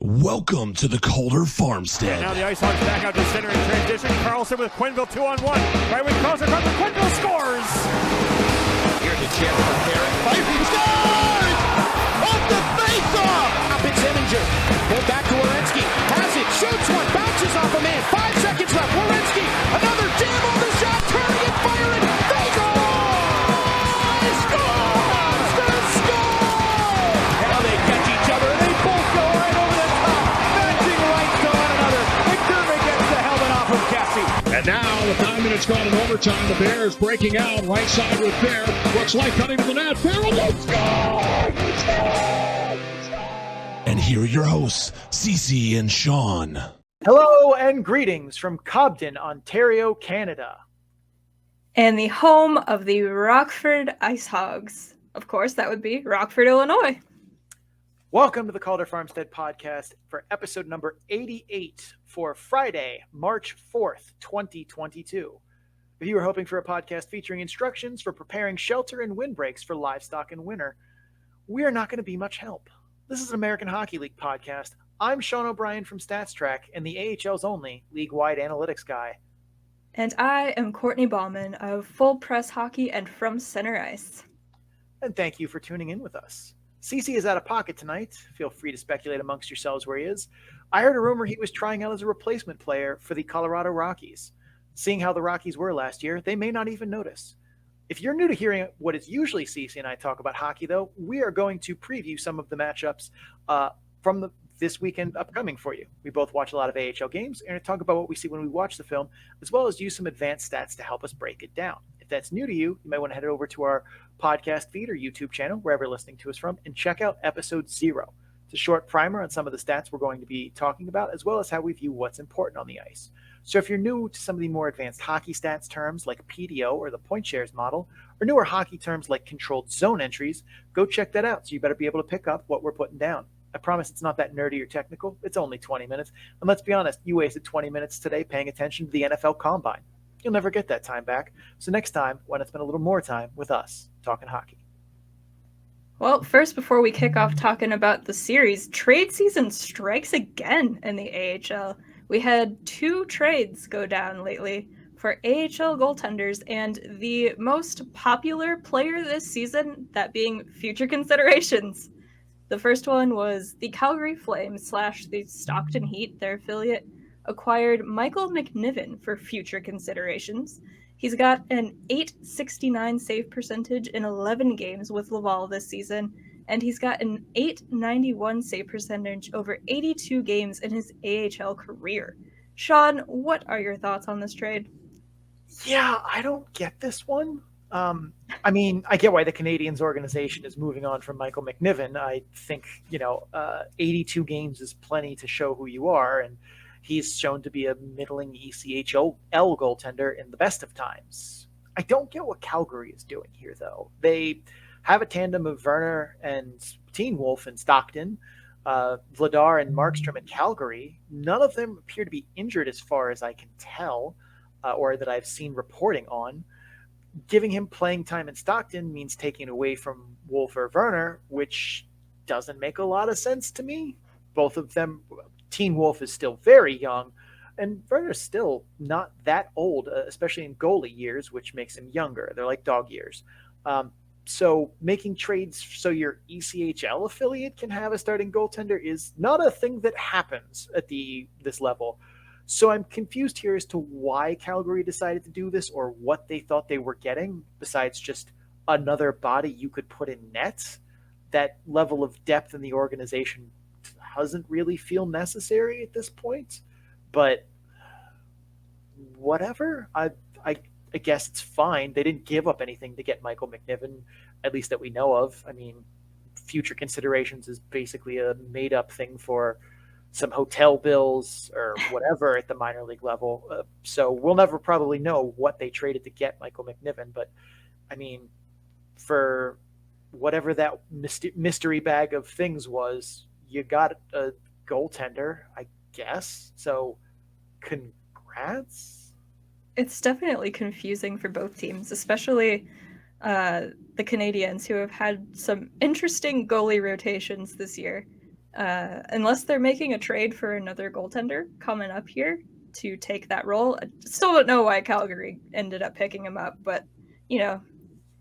Welcome to the Calder Farmstead. Now the Ice Hawks back out to center in transition. Carlson with Quinnville 2-on-1. Right with Carlson from the Quinnville scores. Here's a chance for Garrett. Fighting scores! Off the face-off! Up in Zeminger. Pulled back to Werenski. Has it. Shoots one. Bounces off a man. 5 seconds left. Werenski. Another jam on the shot. Turning and firing. They go! Scores! They score! Now they catch each other. They both go right over the top. Matching rights to one another. McDermott gets the helmet off of Cassie. And now, with 9 minutes gone in overtime, the Bears breaking out right side with Bear. Looks like cutting to the net. Bear will score! And here are your hosts, Suzie and Sean. Hello and greetings from Cobden, Ontario, Canada. And the home of the Rockford Ice Hogs. Of course, that would be Rockford, Illinois. Welcome to the Calder Farmstead podcast for episode number 88 for Friday, March 4th, 2022. If you were hoping for a podcast featuring instructions for preparing shelter and windbreaks for livestock in winter, we are not going to be much help. This is an American Hockey League podcast. I'm Sean O'Brien from StatsTrack and the AHL's only league-wide analytics guy. And I am Courtney Bauman of Full Press Hockey and From Center Ice. And thank you for tuning in with us. Suzie is out of pocket tonight. Feel free to speculate amongst yourselves where he is. I heard a rumor he was trying out as a replacement player for the Colorado Rockies. Seeing how the Rockies were last year, they may not even notice. If you're new to hearing what is usually Suzie and I talk about hockey, though, we are going to preview some of the matchups from this weekend upcoming for you. We both watch a lot of AHL games and talk about what we see when we watch the film, as well as use some advanced stats to help us break it down. If that's new to you, you might want to head over to our podcast feed or YouTube channel, wherever you're listening to us from, and check out episode 0. It's a short primer on some of the stats we're going to be talking about, as well as how we view what's important on the ice. So if you're new to some of the more advanced hockey stats terms like PDO or the point shares model, or newer hockey terms like controlled zone entries, go check that out. So you better be able to pick up what we're putting down. I promise it's not that nerdy or technical. It's only 20 minutes. And let's be honest, you wasted 20 minutes today paying attention to the NFL Combine. You'll never get that time back. So next time, why not spend a little more time with us talking hockey? Well, first, before we kick off talking about the series, trade season strikes again in the AHL. We had 2 trades go down lately for AHL goaltenders, and the most popular player this season, that being future considerations. The first one was the Calgary Flames / the Stockton Heat, their affiliate, acquired Michael McNiven for future considerations. He's got an .869 save percentage in 11 games with Laval this season, and he's got an .891 save percentage over 82 games in his AHL career. Sean, what are your thoughts on this trade? Yeah, I don't get this one. I mean, I get why the Canadiens organization is moving on from Michael McNiven. I think, 82 games is plenty to show who you are, and he's shown to be a middling ECHL goaltender in the best of times. I don't get what Calgary is doing here, though. They have a tandem of Werner and Teen Wolf in Stockton, Vladar and Markstrom in Calgary. None of them appear to be injured as far as I can tell, or that I've seen reporting on. Giving him playing time in Stockton means taking away from Wolf or Werner, which doesn't make a lot of sense to me. Both of them, Teen Wolf is still very young, and Werner's still not that old, especially in goalie years, which makes him younger. They're like dog years. So making trades so your ECHL affiliate can have a starting goaltender is not a thing that happens at this level. So I'm confused here as to why Calgary decided to do this or what they thought they were getting besides just another body you could put in net. That level of depth in the organization doesn't really feel necessary at this point, but whatever. I guess it's fine. They didn't give up anything to get Michael McNiven, at least that we know of. I mean, future considerations is basically a made-up thing for some hotel bills or whatever at the minor league level. So we'll never probably know what they traded to get Michael McNiven. But, I mean, for whatever that mystery bag of things was, you got a goaltender, I guess. So congrats. It's definitely confusing for both teams, especially the Canadiens, who have had some interesting goalie rotations this year. Unless they're making a trade for another goaltender coming up here to take that role. I still don't know why Calgary ended up picking him up, but,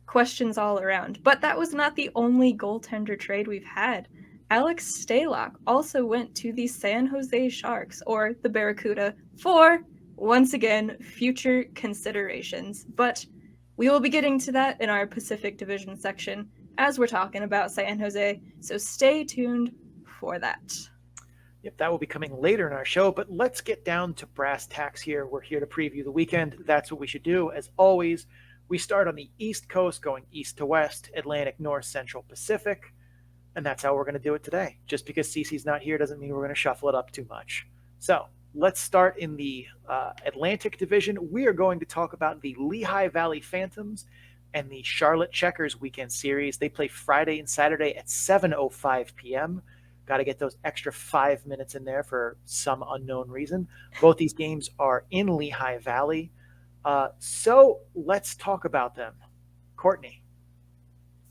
questions all around. But that was not the only goaltender trade we've had. Alex Stalock also went to the San Jose Sharks, or the Barracuda, for, once again, future considerations. But we will be getting to that in our Pacific Division section as we're talking about San Jose, so stay tuned for that. Yep, that will be coming later in our show, but let's get down to brass tacks here. We're here to preview the weekend. That's what we should do. As always, we start on the East Coast, going east to west, Atlantic, North, Central, Pacific, and that's how we're going to do it today. Just because Cece's not here doesn't mean we're going to shuffle it up too much. So let's start in the Atlantic Division. We are going to talk about the Lehigh Valley Phantoms and the Charlotte Checkers weekend series. They play Friday and Saturday at 7:05 p.m. Got to get those extra 5 minutes in there for some unknown reason. Both these games are in Lehigh Valley. So let's talk about them. Courtney.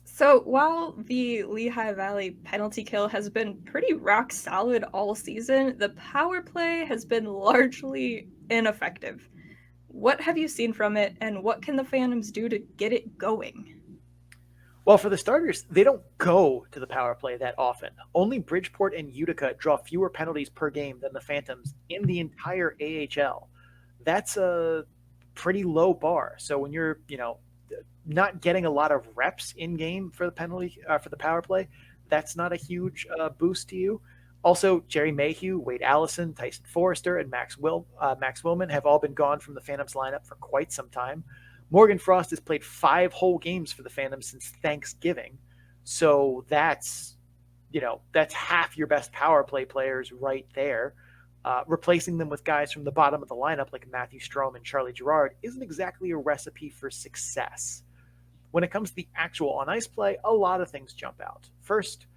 So while the Lehigh Valley penalty kill has been pretty rock solid all season, the power play has been largely ineffective. What have you seen from it, and what can the Phantoms do to get it going? Well, for the starters, they don't go to the power play that often. Only Bridgeport and Utica draw fewer penalties per game than the Phantoms in the entire AHL. That's a pretty low bar. So when you're, not getting a lot of reps in game for the power play, that's not a huge boost to you. Also, Jerry Mayhew, Wade Allison, Tyson Forrester, and Max Willman have all been gone from the Phantoms lineup for quite some time. Morgan Frost has played 5 whole games for the Phantoms since Thanksgiving. So that's half your best power play players right there. Replacing them with guys from the bottom of the lineup like Matthew Strome and Charlie Gerard isn't exactly a recipe for success. When it comes to the actual on-ice play, a lot of things jump out. First,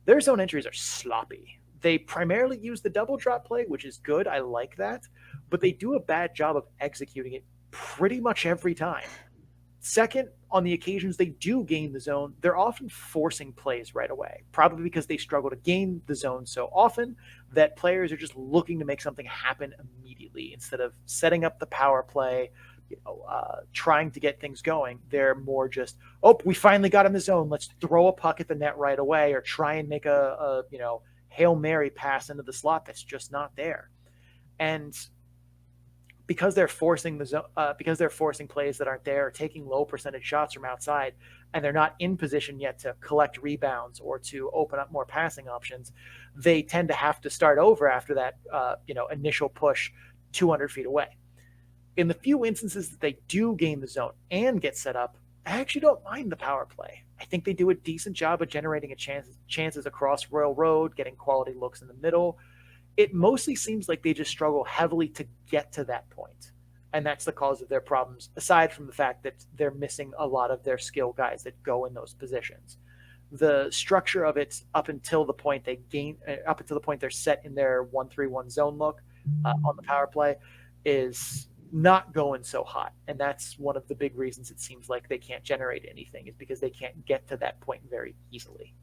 their zone entries are sloppy. They primarily use the double drop play, which is good. I like that. But they do a bad job of executing it pretty much every time. Second, on the occasions they do gain the zone, they're often forcing plays right away, probably because they struggle to gain the zone so often that players are just looking to make something happen immediately. Instead of setting up the power play, trying to get things going, they're more just, we finally got in the zone, let's throw a puck at the net right away, or try and make a Hail Mary pass into the slot that's just not there. And because they're forcing plays that aren't there, or taking low percentage shots from outside, and they're not in position yet to collect rebounds or to open up more passing options, they tend to have to start over after that initial push 200 feet away. In the few instances that they do gain the zone and get set up, I actually don't mind the power play. I think they do a decent job of generating chances across Royal Road, getting quality looks in the middle. It mostly seems like they just struggle heavily to get to that point. And that's the cause of their problems, aside from the fact that they're missing a lot of their skill guys that go in those positions. The structure of it up until the point they're set in their 1-3-1 zone look on the power play is not going so hot. And that's one of the big reasons it seems like they can't generate anything, is because they can't get to that point very easily.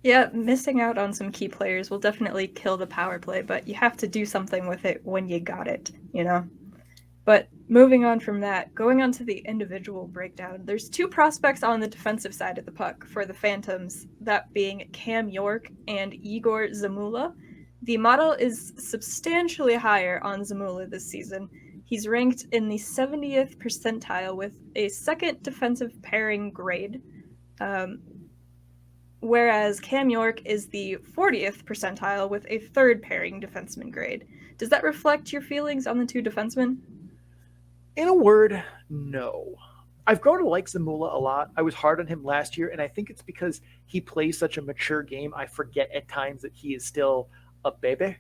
Yeah, missing out on some key players will definitely kill the power play, but you have to do something with it when you got it, But moving on from that, going on to the individual breakdown, there's 2 prospects on the defensive side of the puck for the Phantoms, that being Cam York and Igor Zamula. The model is substantially higher on Zamula this season. He's ranked in the 70th percentile with a second defensive pairing grade, whereas Cam York is the 40th percentile with a third pairing defenseman grade. Does that reflect your feelings on the 2 defensemen? In a word, no. I've grown to like Zamula a lot. I was hard on him last year, and I think it's because he plays such a mature game. I forget at times that he is still a baby.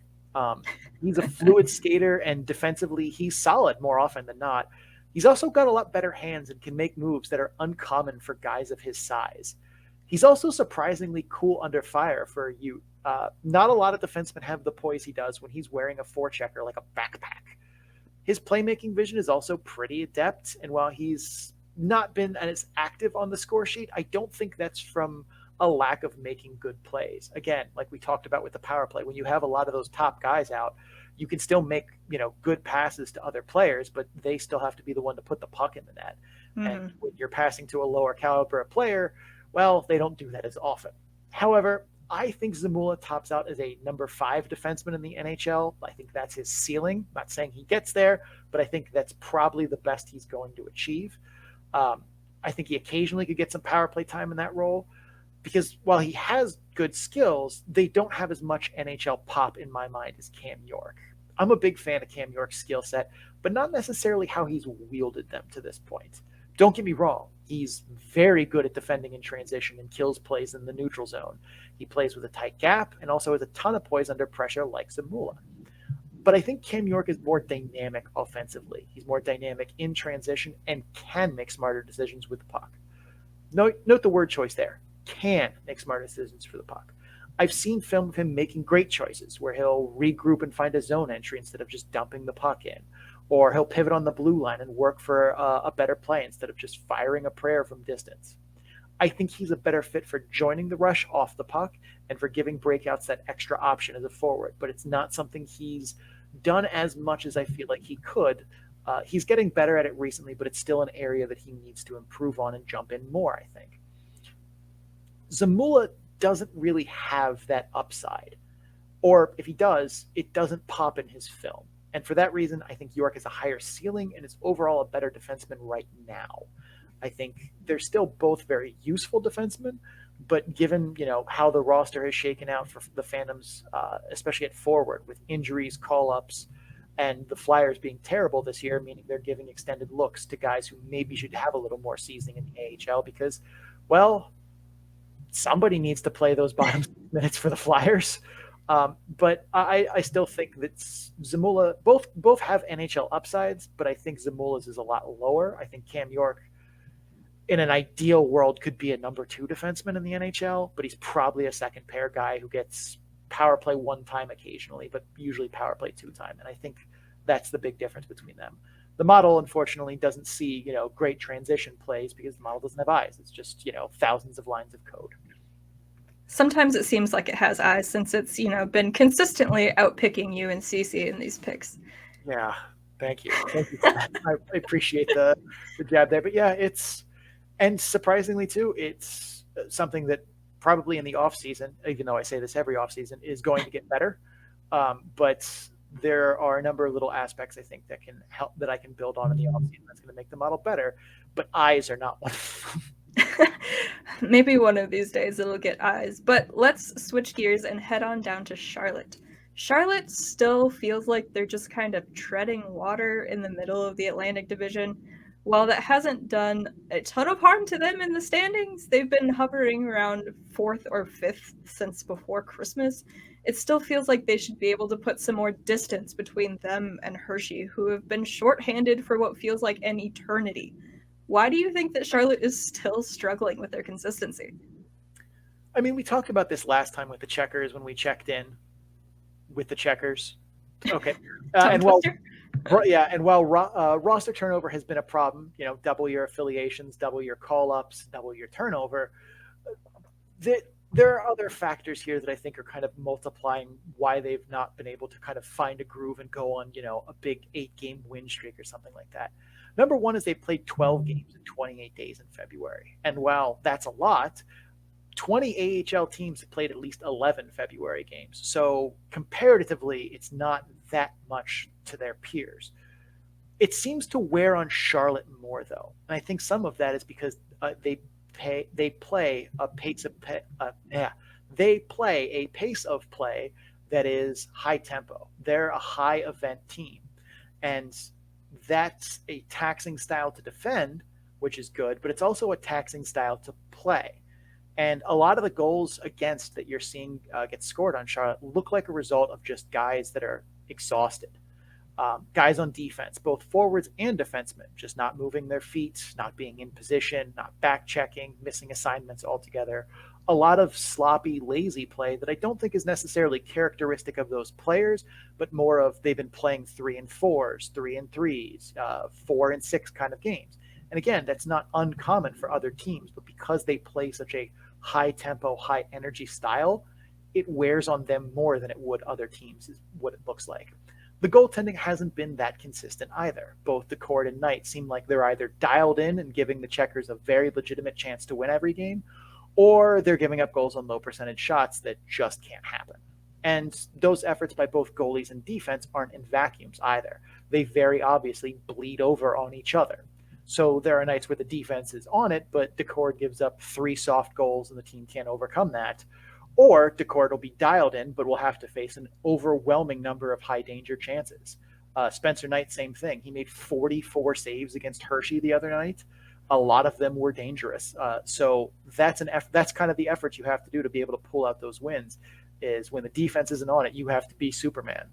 He's a fluid skater, and defensively, he's solid more often than not. He's also got a lot better hands and can make moves that are uncommon for guys of his size. He's also surprisingly cool under fire for a Ute. Not a lot of defensemen have the poise he does when he's wearing a forechecker like a backpack. His playmaking vision is also pretty adept, and while he's not been as active on the score sheet, I don't think that's from a lack of making good plays. Again, like we talked about with the power play, when you have a lot of those top guys out, you can still make, good passes to other players, but they still have to be the one to put the puck in the net. And when you're passing to a lower caliber player, well, they don't do that as often. However, I think Zamula tops out as a number 5 defenseman in the NHL. I think that's his ceiling. Not saying he gets there, but I think that's probably the best he's going to achieve. I think he occasionally could get some power play time in that role, because while he has good skills, they don't have as much NHL pop in my mind as Cam York. I'm a big fan of Cam York's skill set, but not necessarily how he's wielded them to this point. Don't get me wrong. He's very good at defending in transition and kills plays in the neutral zone. He plays with a tight gap and also has a ton of poise under pressure like Zamula. But I think Cam York is more dynamic offensively. He's more dynamic in transition and can make smarter decisions with the puck. Note the word choice there. Can make smarter decisions for the puck. I've seen film of him making great choices where he'll regroup and find a zone entry instead of just dumping the puck in. Or he'll pivot on the blue line and work for a better play instead of just firing a prayer from distance. I think he's a better fit for joining the rush off the puck and for giving breakouts that extra option as a forward, but it's not something he's done as much as I feel like he could. He's getting better at it recently, but it's still an area that he needs to improve on and jump in more, I think. Zamula doesn't really have that upside. Or if he does, it doesn't pop in his film. And for that reason, I think York has a higher ceiling and is overall a better defenseman right now. I think they're still both very useful defensemen, but given, how the roster has shaken out for the Phantoms, especially at forward with injuries, call-ups, and the Flyers being terrible this year, meaning they're giving extended looks to guys who maybe should have a little more seasoning in the AHL because, well, somebody needs to play those bottom minutes for the Flyers. But I still think that Zamula, both have NHL upsides, but I think Zamula's is a lot lower. I think Cam York, in an ideal world, could be a number 2 defenseman in the NHL, but he's probably a second pair guy who gets power play 1 time occasionally, but usually power play 2 time. And I think that's the big difference between them. The model, unfortunately, doesn't see, great transition plays because the model doesn't have eyes. It's just, thousands of lines of code. Sometimes it seems like it has eyes since it's, been consistently outpicking you and Suzie in these picks. Yeah, thank you. Thank you for that. I appreciate the jab there. But yeah, and surprisingly too, it's something that probably in the off season, even though I say this every off season, is going to get better. But there are a number of little aspects I think that can help, that I can build on in the off season that's going to make the model better. But eyes are not one of them. Maybe one of these days it'll get eyes. But let's switch gears and head on down to Charlotte. Charlotte still feels like they're just kind of treading water in the middle of the Atlantic Division. While that hasn't done a ton of harm to them in the standings, they've been hovering around 4th or 5th since before Christmas. It still feels like they should be able to put some more distance between them and Hershey, who have been shorthanded for what feels like an eternity. Why do you think that Charlotte is still struggling with their consistency? I mean, we talked about this last time with the Checkers when we checked in with the Checkers. Okay. And while roster turnover has been a problem, double your affiliations, double your call-ups, double your turnover, there are other factors here that I think are kind of multiplying why they've not been able to kind of find a groove and go on, a big 8-game win streak or something like that. Number one is they played 12 games in 28 days in February. And while that's a lot, 20 AHL teams have played at least 11 February games. So comparatively, it's not that much to their peers. It seems to wear on Charlotte more, though. And I think some of that is because they play a pace of play that is high tempo. They're a high event team. And that's a taxing style to defend, which is good, but it's also a taxing style to play. And a lot of the goals against that you're seeing get scored on Charlotte look like a result of just guys that are exhausted. Guys on defense, both forwards and defensemen, just not moving their feet, not being in position, not back checking, missing assignments altogether. A lot of sloppy, lazy play that I don't think is necessarily characteristic of those players, but more of they've been playing 3 and 4s, 3 and 3s, 4 and 6 kind of games. And again, that's not uncommon for other teams, but because they play such a high tempo, high energy style, it wears on them more than it would other teams, is what it looks like. The goaltending hasn't been that consistent either. Both the Court and Knight seem like they're either dialed in and giving the Checkers a very legitimate chance to win every game, or they're giving up goals on low percentage shots that just can't happen. And those efforts by both goalies and defense aren't in vacuums either. They very obviously bleed over on each other. So there are nights where the defense is on it, but Decord gives up 3 soft goals and the team can't overcome that. Or Decord will be dialed in, but will have to face an overwhelming number of high danger chances. Spencer Knight, same thing. He made 44 saves against Hershey the other night. A lot of them were dangerous. So that's kind of the effort you have to do to be able to pull out those wins. Is when the defense isn't on it, you have to be Superman.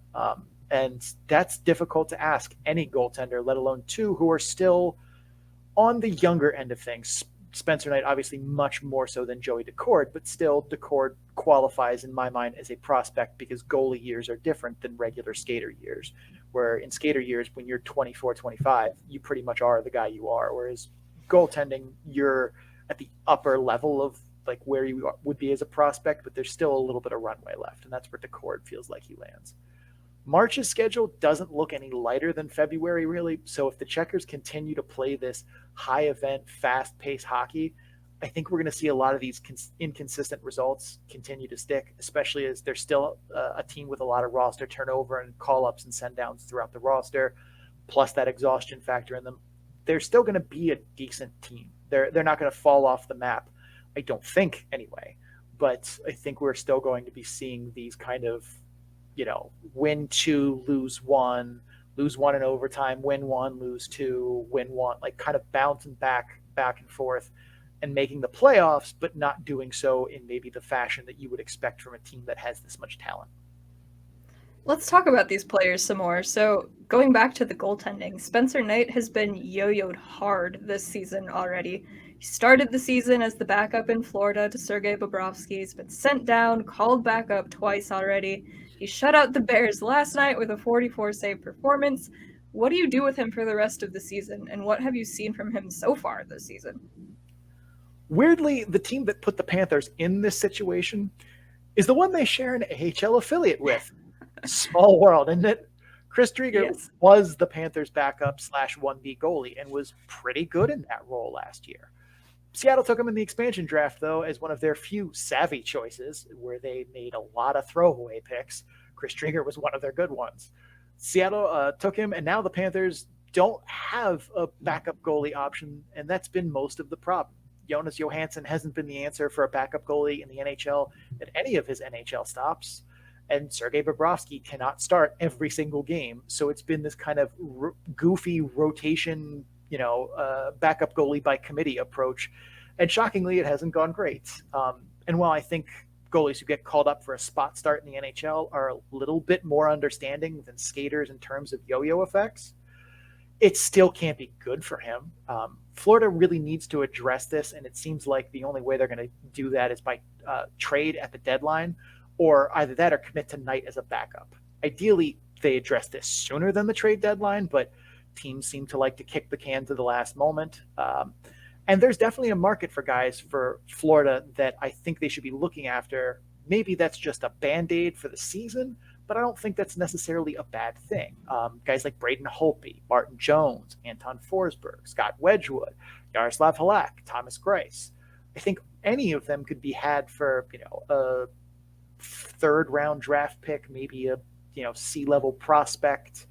And that's difficult to ask any goaltender, let alone 2 who are still on the younger end of things. Spencer Knight, obviously much more so than Joey Decord, but still Decord qualifies in my mind as a prospect because goalie years are different than regular skater years, where in skater years, when you're 24, 25, you pretty much are the guy you are. Whereas goaltending, you're at the upper level of like where you would be as a prospect, but there's still a little bit of runway left, and that's where Decord feels like he lands. March's schedule doesn't look any lighter than February, really. So if the Checkers continue to play this high event, fast paced hockey, I think we're going to see a lot of these inconsistent results continue to stick, especially as they're still a team with a lot of roster turnover and call ups and send downs throughout the roster, plus that exhaustion factor in them. They're still going to be a decent team. They're not going to fall off the map. I don't think anyway, but I think we're still going to be seeing these kind of, win 2, lose 1 in overtime, win 1, lose 2, win 1, like kind of bouncing back and forth and making the playoffs, but not doing so in maybe the fashion that you would expect from a team that has this much talent. Let's talk about these players some more. So going back to the goaltending, Spencer Knight has been yo-yoed hard this season already. He started the season as the backup in Florida to Sergei Bobrovsky. He's been sent down, called back up twice already. He shut out the Bears last night with a 44-save performance. What do you do with him for the rest of the season, and what have you seen from him so far this season? Weirdly, the team that put the Panthers in this situation is the one they share an AHL affiliate with. Small world, isn't it? Chris Driedger was the Panthers' backup / 1B goalie and was pretty good in that role last year. Seattle took him in the expansion draft, though, as one of their few savvy choices, where they made a lot of throwaway picks. Chris Driedger was one of their good ones. Seattle took him, and now the Panthers don't have a backup goalie option, and that's been most of the problem. Jonas Johansson hasn't been the answer for a backup goalie in the NHL at any of his NHL stops, and Sergei Bobrovsky cannot start every single game, so it's been this kind of goofy rotation, backup goalie by committee approach. And shockingly, it hasn't gone great. And while I think goalies who get called up for a spot start in the NHL are a little bit more understanding than skaters in terms of yo-yo effects, it still can't be good for him. Florida really needs to address this, and it seems like the only way they're going to do that is by trade at the deadline, or either that or commit to Knight as a backup. Ideally, they address this sooner than the trade deadline, but teams seem to like to kick the can to the last moment. And there's definitely a market for guys for Florida that I think they should be looking after. Maybe that's just a Band-Aid for the season, but I don't think that's necessarily a bad thing. Guys like Braden Holtby, Martin Jones, Anton Forsberg, Scott Wedgwood, Yaroslav Halak, Thomas Greiss. I think any of them could be had for, a 3rd round draft pick, maybe a, C-level prospect,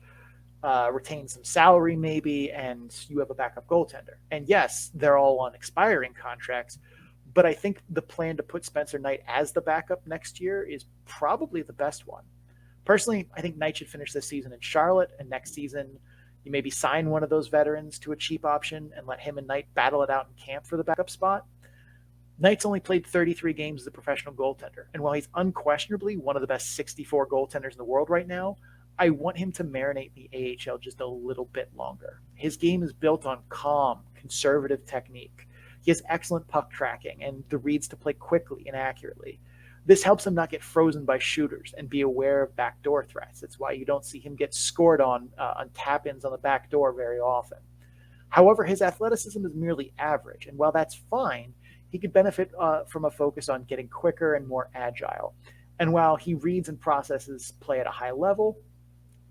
retain some salary maybe, and you have a backup goaltender. And yes, they're all on expiring contracts, but I think the plan to put Spencer Knight as the backup next year is probably the best one. Personally, I think Knight should finish this season in Charlotte, and next season you maybe sign one of those veterans to a cheap option and let him and Knight battle it out in camp for the backup spot. Knight's only played 33 games as a professional goaltender, and while he's unquestionably one of the best 64 goaltenders in the world right now, I want him to marinate the AHL just a little bit longer. His game is built on calm, conservative technique. He has excellent puck tracking and the reads to play quickly and accurately. This helps him not get frozen by shooters and be aware of backdoor threats. That's why you don't see him get scored on tap-ins on the back door very often. However, his athleticism is merely average, and while that's fine, he could benefit from a focus on getting quicker and more agile. And while he reads and processes play at a high level,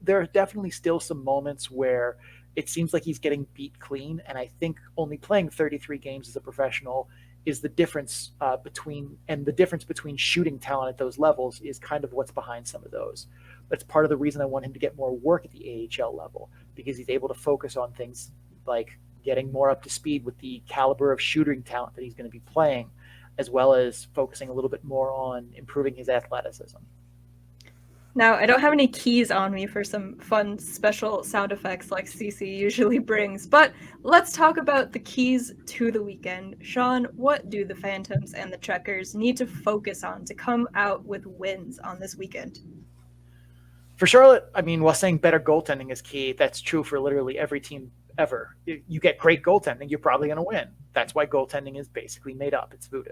there are definitely still some moments where it seems like he's getting beat clean. And I think only playing 33 games as a professional is the difference between shooting talent at those levels is kind of what's behind some of those. That's part of the reason I want him to get more work at the AHL level, because he's able to focus on things like getting more up to speed with the caliber of shooting talent that he's going to be playing, as well as focusing a little bit more on improving his athleticism. Now, I don't have any keys on me for some fun special sound effects like Suzie usually brings, but let's talk about the keys to the weekend. Sean, what do the Phantoms and the Checkers need to focus on to come out with wins on this weekend? For Charlotte, I mean, while saying better goaltending is key, that's true for literally every team ever. You get great goaltending, you're probably going to win. That's why goaltending is basically made up. It's voodoo.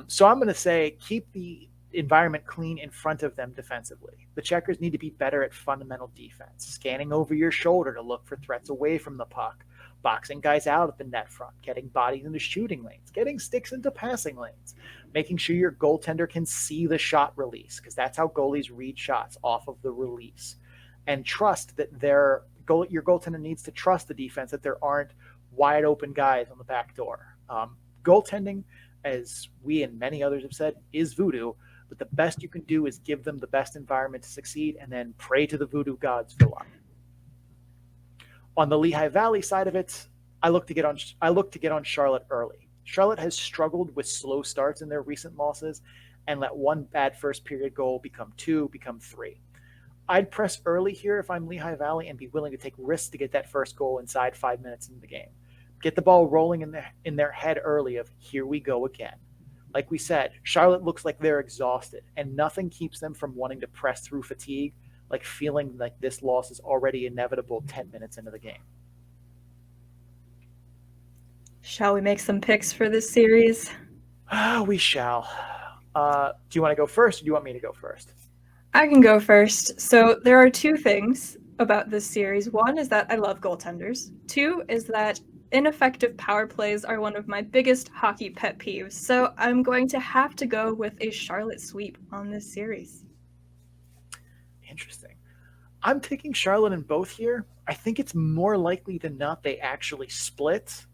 So I'm going to say keep the environment clean in front of them defensively. The Checkers need to be better at fundamental defense, scanning over your shoulder to look for threats away from the puck, boxing guys out at the net front, getting bodies into shooting lanes, getting sticks into passing lanes, making sure your goaltender can see the shot release, because that's how goalies read shots, off of the release. And trust that your goaltender needs to trust the defense that there aren't wide open guys on the back door. Goaltending, as we and many others have said, is voodoo, but the best you can do is give them the best environment to succeed and then pray to the voodoo gods for luck. On the Lehigh Valley side of it, I look to get on Charlotte early. Charlotte has struggled with slow starts in their recent losses and let one bad first period goal become 2, become 3. I'd press early here if I'm Lehigh Valley and be willing to take risks to get that first goal inside 5 minutes into the game. Get the ball rolling in their head early of here we go again. Like we said, Charlotte looks like they're exhausted, and nothing keeps them from wanting to press through fatigue, like feeling like this loss is already inevitable 10 minutes into the game. Shall we make some picks for this series? We shall. Do you want to go first, or do you want me to go first? I can go first. So there are two things about this series. One is that I love goaltenders. Two is that ineffective power plays are one of my biggest hockey pet peeves. So I'm going to have to go with a Charlotte sweep on this series. Interesting. I'm taking Charlotte in both here. I think it's more likely than not they actually split,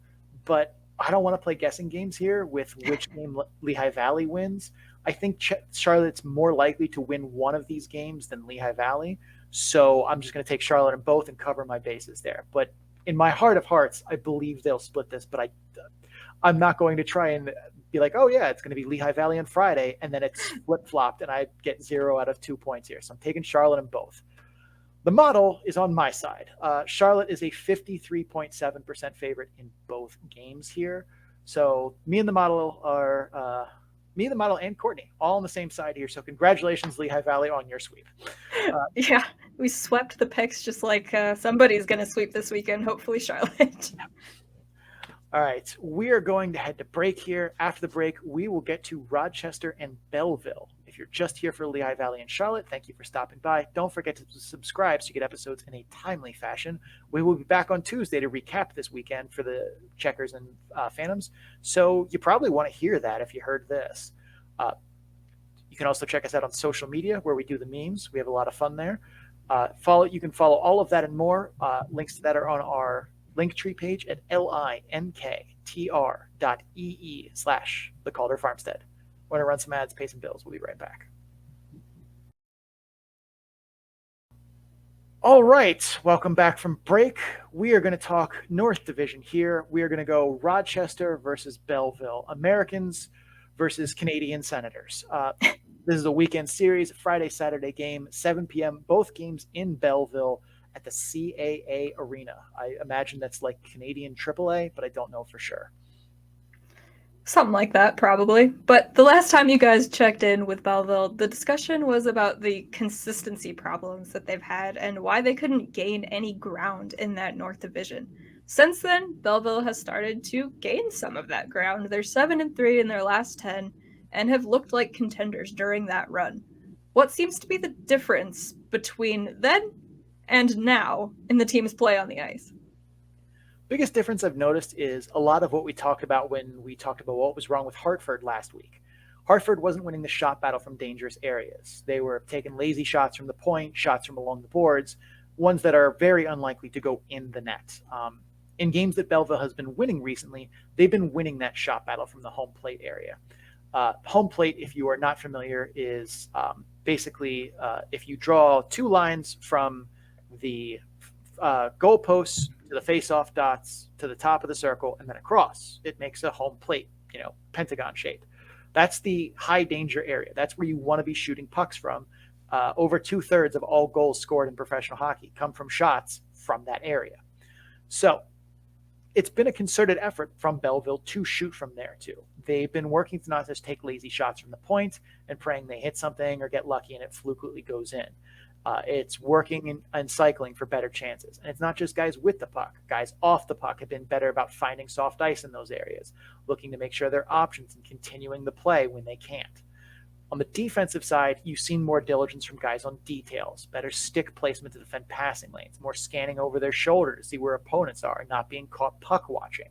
but I don't want to play guessing games here with which game Lehigh Valley wins. I think Charlotte's more likely to win one of these games than Lehigh Valley. So I'm just going to take Charlotte in both and cover my bases there. But in my heart of hearts, I believe they'll split this, but I'm not going to try and be like, oh yeah, it's going to be Lehigh Valley on Friday, and then it's flip-flopped and I get 0 out of 2 points here. So I'm taking Charlotte in both. The model is on my side. Charlotte is a 53.7% favorite in both games here. So me and the model and Courtney all on the same side here. So congratulations, Lehigh Valley, on your sweep. Yeah, we swept the picks just like somebody's going to sweep this weekend, hopefully Charlotte. All right, we are going to head to break here. After the break, we will get to Rochester and Belleville. If you're just here for Lehigh Valley and Charlotte, thank you for stopping by. Don't forget to subscribe so you get episodes in a timely fashion. We will be back on Tuesday to recap this weekend for the Checkers and Phantoms. So you probably want to hear that if you heard this. You can also check us out on social media where we do the memes. We have a lot of fun there. You can follow all of that and more. Links to that are on our Linktree page at linktr.ee/the Calder Farmstead. We're going to run some ads, pay some bills. We'll be right back. All right, welcome back from break. We are going to talk North Division here. We are going to go Rochester versus Belleville, Americans versus Canadian Senators. This is a weekend series, Friday, Saturday game, 7 p.m., both games in Belleville at the CAA Arena. I imagine that's like Canadian AAA, but I don't know for sure. Something like that, probably. But the last time you guys checked in with Belleville, the discussion was about the consistency problems that they've had and why they couldn't gain any ground in that North Division. Since then, Belleville has started to gain some of that ground. They're 7-3 in their last 10 and have looked like contenders during that run. What seems to be the difference between then and now in the team's play on the ice? Biggest difference I've noticed is a lot of what we talked about when we talked about what was wrong with Hartford last week. Hartford wasn't winning the shot battle from dangerous areas. They were taking lazy shots from the point, shots from along the boards, ones that are very unlikely to go in the net. In games that Belleville has been winning recently, they've been winning that shot battle from the home plate area. Home plate, if you are not familiar, is basically if you draw two lines from the goalposts to the face-off dots to the top of the circle and then across, it makes a home plate, pentagon shape. That's the high danger area. That's where you want to be shooting pucks from. Over 2/3 of all goals scored in professional hockey come from shots from that area. So it's been a concerted effort from Belleville to shoot from there too. They've been working to not just take lazy shots from the point and praying they hit something or get lucky and it flukily goes in. It's working and cycling for better chances. And it's not just guys with the puck. Guys off the puck have been better about finding soft ice in those areas, looking to make sure there are options and continuing the play when they can't. On the defensive side, you've seen more diligence from guys on details, better stick placement to defend passing lanes, more scanning over their shoulder to see where opponents are and not being caught puck watching.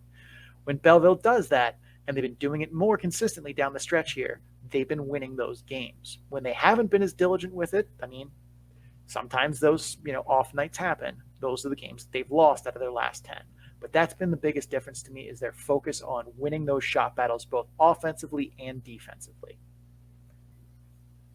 When Belleville does that, and they've been doing it more consistently down the stretch here, they've been winning those games. When they haven't been as diligent with it, sometimes those, off nights happen. Those are the games that they've lost out of their last 10. But that's been the biggest difference to me is their focus on winning those shot battles, both offensively and defensively.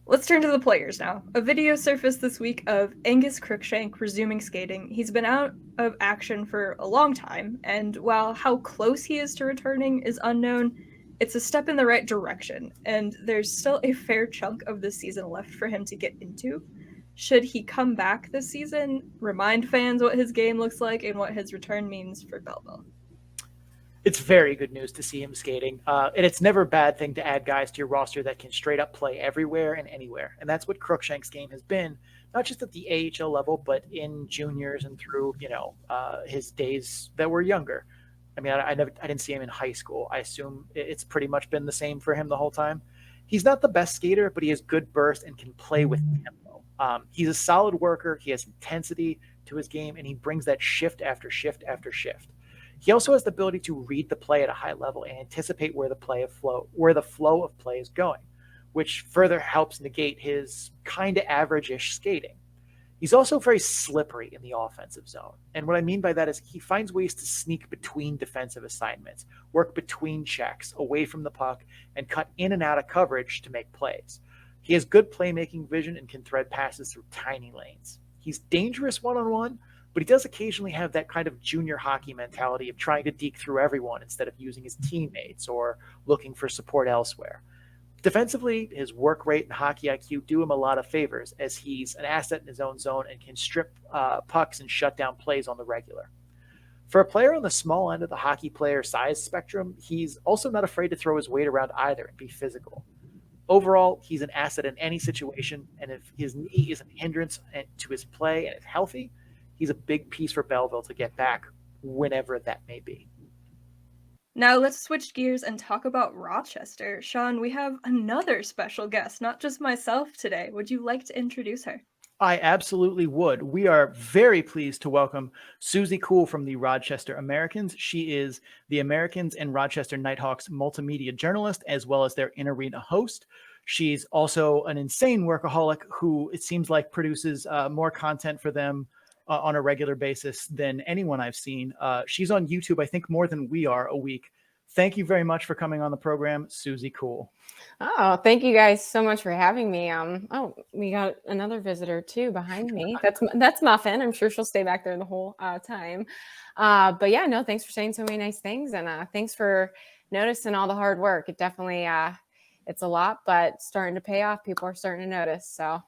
Let's turn to the players now. A video surfaced this week of Angus Cruikshank resuming skating. He's been out of action for a long time, and while how close he is to returning is unknown, it's a step in the right direction, and there's still a fair chunk of the season left for him to get into. Should he come back this season, remind fans what his game looks like and what his return means for Belleville? It's very good news to see him skating. And it's never a bad thing to add guys to your roster that can straight up play everywhere and anywhere. And that's what Cruikshank's game has been, not just at the AHL level, but in juniors and through, his days that were younger. I didn't see him in high school. I assume it's pretty much been the same for him the whole time. He's not the best skater, but he has good burst and can play with tempo. He's a solid worker. He has intensity to his game, and he brings that shift after shift after shift. He also has the ability to read the play at a high level and anticipate where the flow of play is going, which further helps negate his kind of average-ish skating. He's also very slippery in the offensive zone. And what I mean by that is he finds ways to sneak between defensive assignments, work between checks, away from the puck, and cut in and out of coverage to make plays. He has good playmaking vision and can thread passes through tiny lanes. He's dangerous one-on-one, but he does occasionally have that kind of junior hockey mentality of trying to deke through everyone instead of using his teammates or looking for support elsewhere. Defensively, his work rate and hockey IQ do him a lot of favors as he's an asset in his own zone and can strip pucks and shut down plays on the regular. For a player on the small end of the hockey player size spectrum, he's also not afraid to throw his weight around either and be physical. Overall, he's an asset in any situation, and if his knee is a hindrance to his play and is healthy, he's a big piece for Belleville to get back whenever that may be. Now let's switch gears and talk about Rochester. Sean, we have another special guest, not just myself today. Would you like to introduce her? I absolutely would. We are very pleased to welcome Suzie Cool from the Rochester Americans. She is the Americans and Rochester Nighthawks multimedia journalist, as well as their in-arena host. She's also an insane workaholic who, it seems like, produces more content for them on a regular basis than anyone I've seen. She's on YouTube, I think, more than we are a week. Thank you very much for coming on the program, Suzie Cool. Oh, thank you guys so much for having me. We got another visitor too behind me. That's Muffin. I'm sure she'll stay back there the whole time. But yeah, no, thanks for saying so many nice things, and thanks for noticing all the hard work. It definitely it's a lot, but starting to pay off. People are starting to notice. So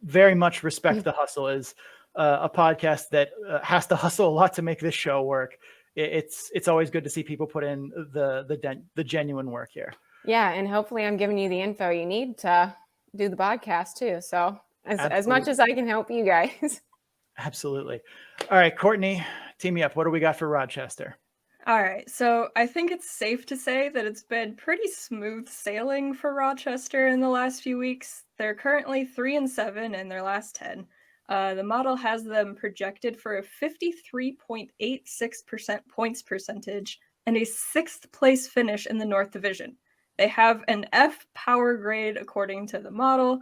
very much respect the hustle. Is a podcast that has to hustle a lot to make this show work. It's always good to see people put in the genuine work here. Yeah, and hopefully I'm giving you the info you need to do the podcast too. So as much as I can help you guys. Absolutely. All right, Courtney, team me up. What do we got for Rochester? All right, so I think it's safe to say that it's been pretty smooth sailing for Rochester in the last few weeks. They're currently 3-7 in their last 10. The model has them projected for a 53.86% points percentage and a 6th place finish in the North Division. They have an F power grade according to the model.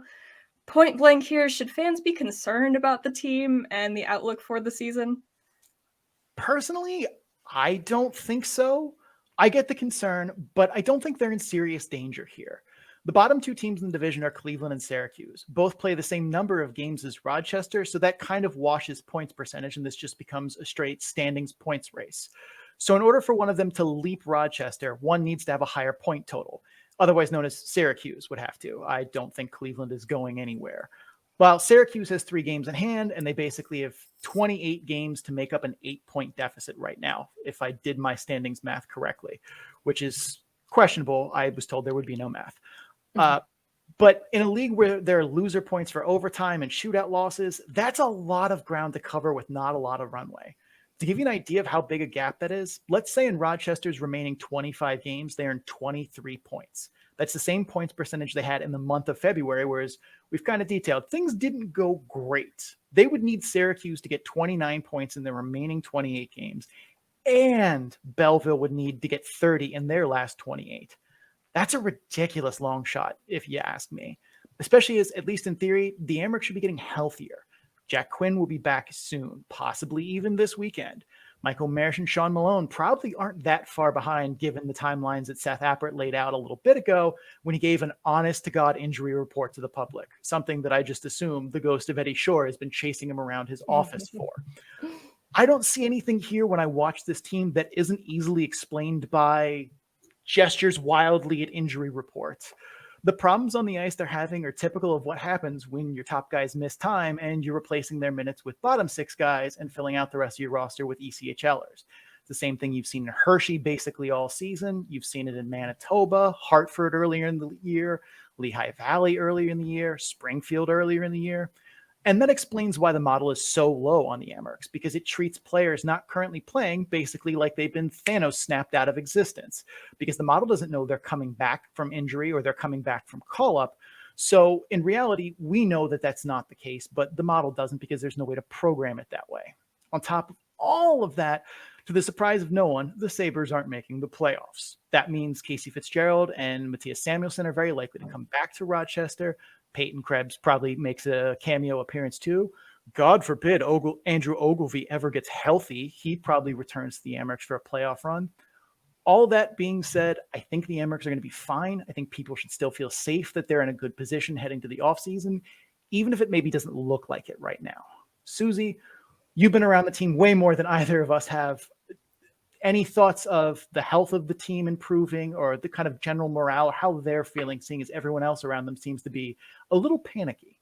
Point blank here, should fans be concerned about the team and the outlook for the season? Personally, I don't think so. I get the concern, but I don't think they're in serious danger here. The bottom two teams in the division are Cleveland and Syracuse. Both play the same number of games as Rochester, so that kind of washes points percentage, and this just becomes a straight standings points race. So in order for one of them to leap Rochester, one needs to have a higher point total, otherwise known as Syracuse would have to. I don't think Cleveland is going anywhere. While Syracuse has 3 games in hand, and they basically have 28 games to make up an 8-point deficit right now, if I did my standings math correctly, which is questionable. I was told there would be no math. But in a league where there are loser points for overtime and shootout losses, that's a lot of ground to cover with not a lot of runway. To give you an idea of how big a gap that is, let's say in Rochester's remaining 25 games, they earned 23 points. That's the same points percentage they had in the month of February, whereas we've kind of detailed things didn't go great. They would need Syracuse to get 29 points in their remaining 28 games, and Belleville would need to get 30 in their last 28. That's a ridiculous long shot, if you ask me, especially as, at least in theory, the Amerks should be getting healthier. Jack Quinn will be back soon, possibly even this weekend. Michael Marsh and Sean Malone probably aren't that far behind given the timelines that Seth Appert laid out a little bit ago when he gave an honest-to-God injury report to the public, something that I just assume the ghost of Eddie Shore has been chasing him around his office for. I don't see anything here when I watch this team that isn't easily explained by gestures wildly at injury reports. The problems on the ice they're having are typical of what happens when your top guys miss time and you're replacing their minutes with bottom 6 guys and filling out the rest of your roster with ECHLers. It's the same thing you've seen in Hershey basically all season. You've seen it in Manitoba, Hartford earlier in the year, Lehigh Valley earlier in the year, Springfield earlier in the year. And that explains why the model is so low on the Amerks, because it treats players not currently playing basically like they've been Thanos snapped out of existence, because the model doesn't know they're coming back from injury or they're coming back from call-up. So in reality, we know that that's not the case, but the model doesn't because there's no way to program it that way. On top of all of that, to the surprise of no one, the Sabres aren't making the playoffs. That means Casey Fitzgerald and Matthias Samuelsson are very likely to come back to Rochester. Peyton Krebs probably makes a cameo appearance too. God forbid Andrew Ogilvy ever gets healthy. He probably returns to the Amerks for a playoff run. All that being said, I think the Amerks are going to be fine. I think people should still feel safe that they're in a good position heading to the offseason, even if it maybe doesn't look like it right now. Suzie, you've been around the team way more than either of us have. Any thoughts of the health of the team improving or the kind of general morale or how they're feeling, seeing as everyone else around them seems to be a little panicky?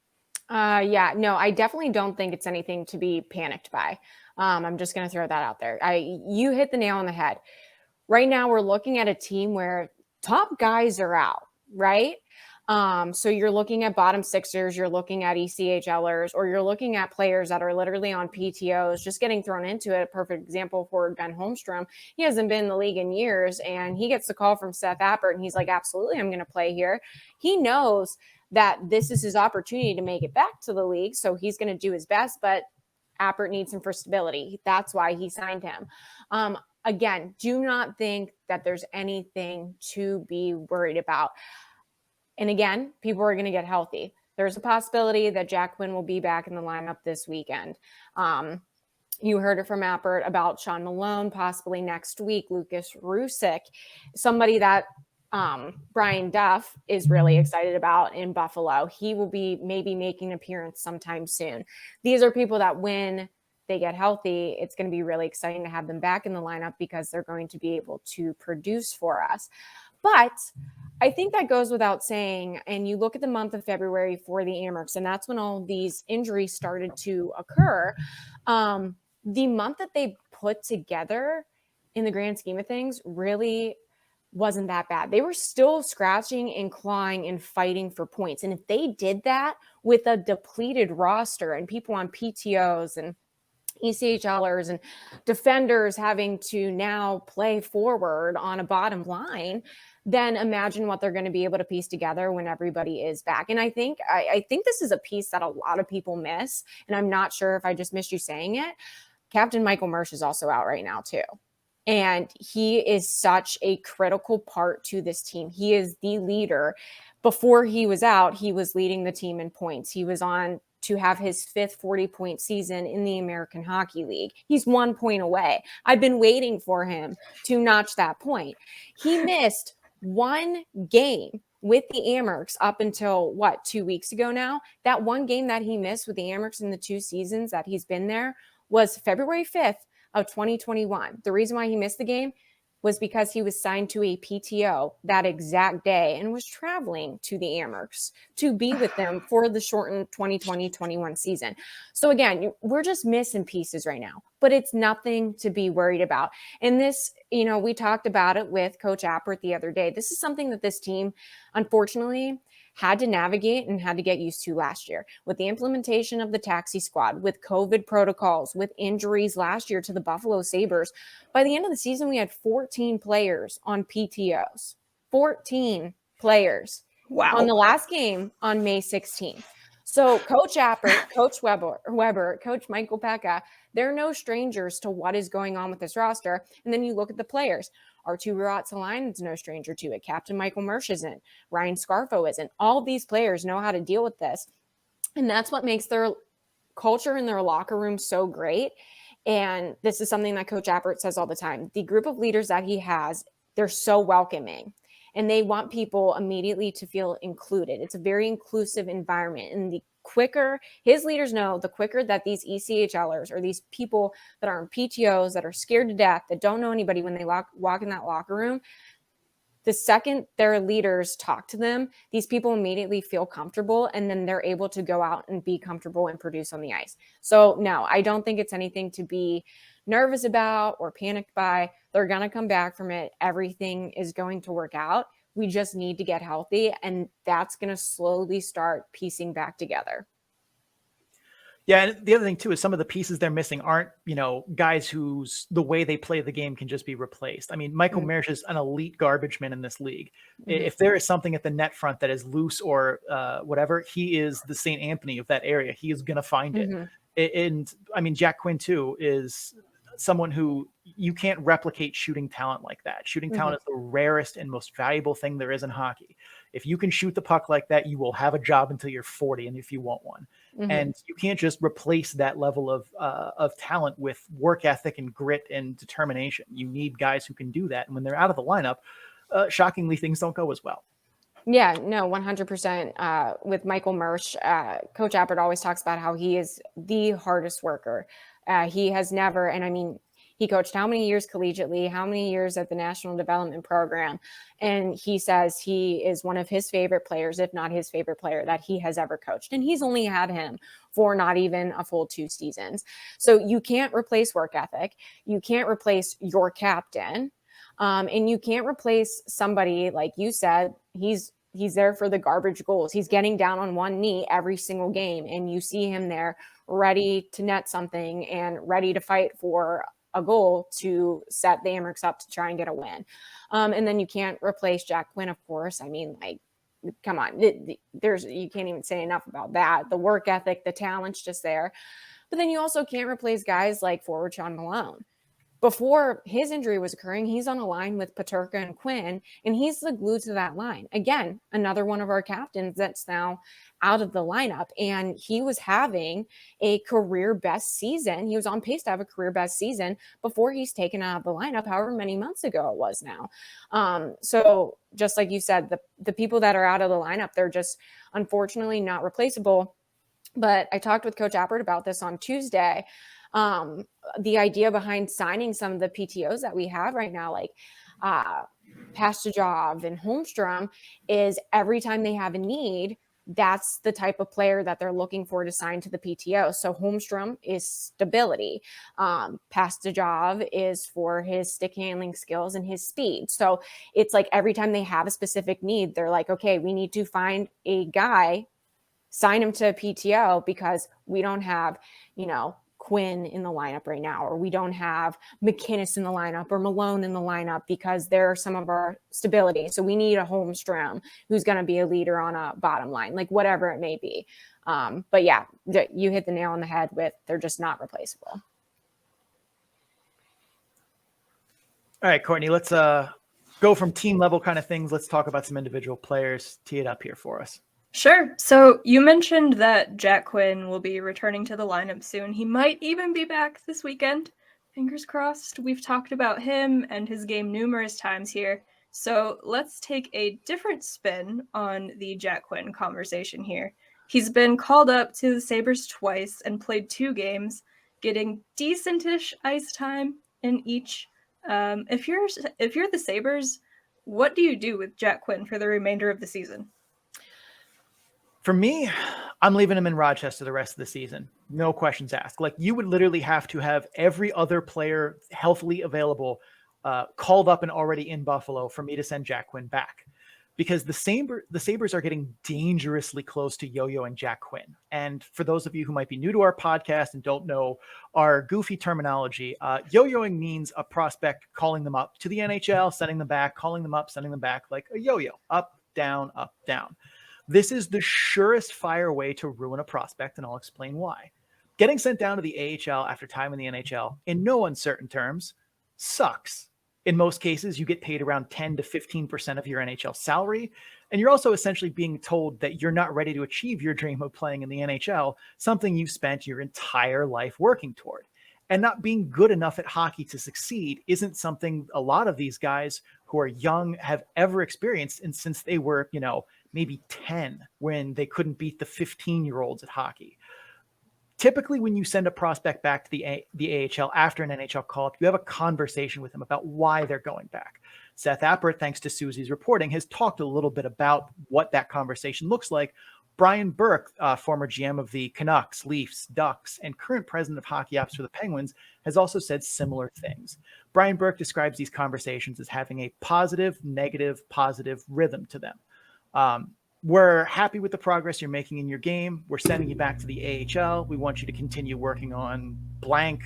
Yeah, no, I definitely don't think it's anything to be panicked by. I'm just going to throw that out there. You hit the nail on the head. Right now, we're looking at a team where top guys are out, right? So you're looking at bottom sixers, you're looking at ECHLers, or you're looking at players that are literally on PTOs, just getting thrown into it. A perfect example for Ben Holmstrom. He hasn't been in the league in years, and he gets the call from Seth Appert, and he's like, absolutely, I'm going to play here. He knows that this is his opportunity to make it back to the league, so he's going to do his best, but Appert needs him for stability. That's why he signed him. Again, do not think that there's anything to be worried about. And again, people are going to get healthy. There's a possibility that Jack Quinn will be back in the lineup this weekend. You heard it from Appert about Sean Malone, possibly next week. Lucas Rusick, somebody that Brian Duff is really excited about in Buffalo. He will be maybe making an appearance sometime soon. These are people that when they get healthy, it's going to be really exciting to have them back in the lineup because they're going to be able to produce for us. But I think that goes without saying, and you look at the month of February for the Amerks, and that's when all these injuries started to occur. The month that they put together in the grand scheme of things really wasn't that bad. They were still scratching and clawing and fighting for points. And if they did that with a depleted roster and people on PTOs and ECHLers and defenders having to now play forward on a bottom line, then imagine what they're going to be able to piece together when everybody is back. And I think this is a piece that a lot of people miss. And I'm not sure if I just missed you saying it. Captain Michael Mersch is also out right now too. And he is such a critical part to this team. He is the leader. Before he was out, he was leading the team in points. He was on to have his 5th 40-point season in the American Hockey League. He's 1 point away. I've been waiting for him to notch that point. He missed one game with the Amerks up until 2 weeks ago now. That one game that he missed with the Amerks in the 2 seasons that he's been there was February 5th of 2021. The reason why he missed the game was because he was signed to a PTO that exact day and was traveling to the Amerks to be with them for the shortened 2020-21 season. So again, we're just missing pieces right now, but it's nothing to be worried about. And this, we talked about it with Coach Appert the other day. This is something that this team, unfortunately, had to navigate and had to get used to last year with the implementation of the taxi squad, with COVID protocols, with injuries last year to the Buffalo Sabres. By the end of the season, we had 14 players on PTOs, 14 players. Wow. On the last game on May 16th. So Coach Appert, Coach Weber, Coach Michael Pekka, they're no strangers to what is going on with this roster. And then you look at the players. Arttu Ruotsalainen is no stranger to it. Captain Michael Mersch isn't. Ryan Scarfo isn't. All of these players know how to deal with this. And that's what makes their culture in their locker room so great. And this is something that Coach Appert says all the time. The group of leaders that he has, they're so welcoming. And they want people immediately to feel included. It's a very inclusive environment. And the quicker his leaders know, the quicker that these ECHLers or these people that are in PTOs that are scared to death, that don't know anybody when they walk in that locker room, the second their leaders talk to them, these people immediately feel comfortable, and then they're able to go out and be comfortable and produce on the ice. So no, I don't think it's anything to be nervous about or panicked by. They're going to come back from it. Everything is going to work out. We just need to get healthy, and that's going to slowly start piecing back together. Yeah, and the other thing too is some of the pieces they're missing aren't, guys whose the way they play the game can just be replaced. I mean, Michael Mersch is an elite garbage man in this league. If there is something at the net front that is loose or whatever, he is the St. Anthony of that area. He is going to find it. And I mean, Jack Quinn too is someone who you can't replicate shooting talent like that. Shooting talent is the rarest and most valuable thing there is in hockey. If you can shoot the puck like that, you will have a job until you're 40, and if you want one. And you can't just replace that level of talent with work ethic and grit and determination. You need guys who can do that. And when they're out of the lineup, shockingly, things don't go as well. Yeah, no, 100%. With Michael Mersch, Coach Appert always talks about how he is the hardest worker. He has never, and I mean, he coached how many years collegiately, how many years at the National Development Program. And he says he is one of his favorite players, if not his favorite player that he has ever coached. And he's only had him for not even a full 2 seasons. So you can't replace work ethic. You can't replace your captain. And you can't replace somebody, like you said, he's there for the garbage goals. He's getting down on one knee every single game. And you see him there ready to net something and ready to fight for a goal to set the Amerks up to try and get a win. And then you can't replace Jack Quinn, of course. I mean, like, come on, you can't even say enough about that. The work ethic, the talent's just there. But then you also can't replace guys like forward Sean Malone. Before his injury was occurring, he's on a line with Peterka and Quinn, and he's the glue to that line. Again, another one of our captains that's now out of the lineup, and he was having a career best season. He was on pace to have a career best season before he's taken out of the lineup, however many months ago it was now. So just like you said, the people that are out of the lineup, they're just unfortunately not replaceable. But I talked with Coach Appert about this on Tuesday. The idea behind signing some of the PTOs that we have right now, like Pastajov and Holmstrom, is every time they have a need, that's the type of player that they're looking for to sign to the PTO. So Holmstrom is stability. Pastajov is for his stick handling skills and his speed. So it's like every time they have a specific need, they're like, okay, we need to find a guy, sign him to a PTO because we don't have, Quinn in the lineup right now, or we don't have McKinnis in the lineup or Malone in the lineup because they're some of our stability. So we need a Holmstrom who's going to be a leader on a bottom line, like whatever it may be. But yeah, you hit the nail on the head with they're just not replaceable. All right, Courtney, let's go from team level kind of things. Let's talk about some individual players. Tee it up here for us. Sure. So you mentioned that Jack Quinn will be returning to the lineup soon. He might even be back this weekend. Fingers crossed. We've talked about him and his game numerous times here. So let's take a different spin on the Jack Quinn conversation here. He's been called up to the Sabres twice and played 2 games, getting decentish ice time in each. If you're the Sabres, what do you do with Jack Quinn for the remainder of the season? For me, I'm leaving him in Rochester the rest of the season. No questions asked. Like, you would literally have to have every other player healthily available called up and already in Buffalo for me to send Jack Quinn back. Because the Sabres are getting dangerously close to yo-yoing Jack Quinn. And for those of you who might be new to our podcast and don't know our goofy terminology, yo-yoing means a prospect calling them up to the NHL, sending them back, calling them up, sending them back, like a yo-yo, up, down, up, down. This is the surest fire way to ruin a prospect, and I'll explain why. Getting sent down to the AHL after time in the NHL, in no uncertain terms, sucks. In most cases, you get paid around 10 to 15% of your NHL salary, and you're also essentially being told that you're not ready to achieve your dream of playing in the NHL, something you've spent your entire life working toward. And not being good enough at hockey to succeed isn't something a lot of these guys who are young have ever experienced, and since they were, maybe 10 when they couldn't beat the 15-year-olds at hockey. Typically, when you send a prospect back to the AHL after an NHL call-up, you have a conversation with them about why they're going back. Seth Appert, thanks to Suzie's reporting, has talked a little bit about what that conversation looks like. Brian Burke, former GM of the Canucks, Leafs, Ducks, and current president of hockey ops for the Penguins, has also said similar things. Brian Burke describes these conversations as having a positive, negative, positive rhythm to them. We're happy with the progress you're making in your game. We're sending you back to the AHL. We want you to continue working on blank.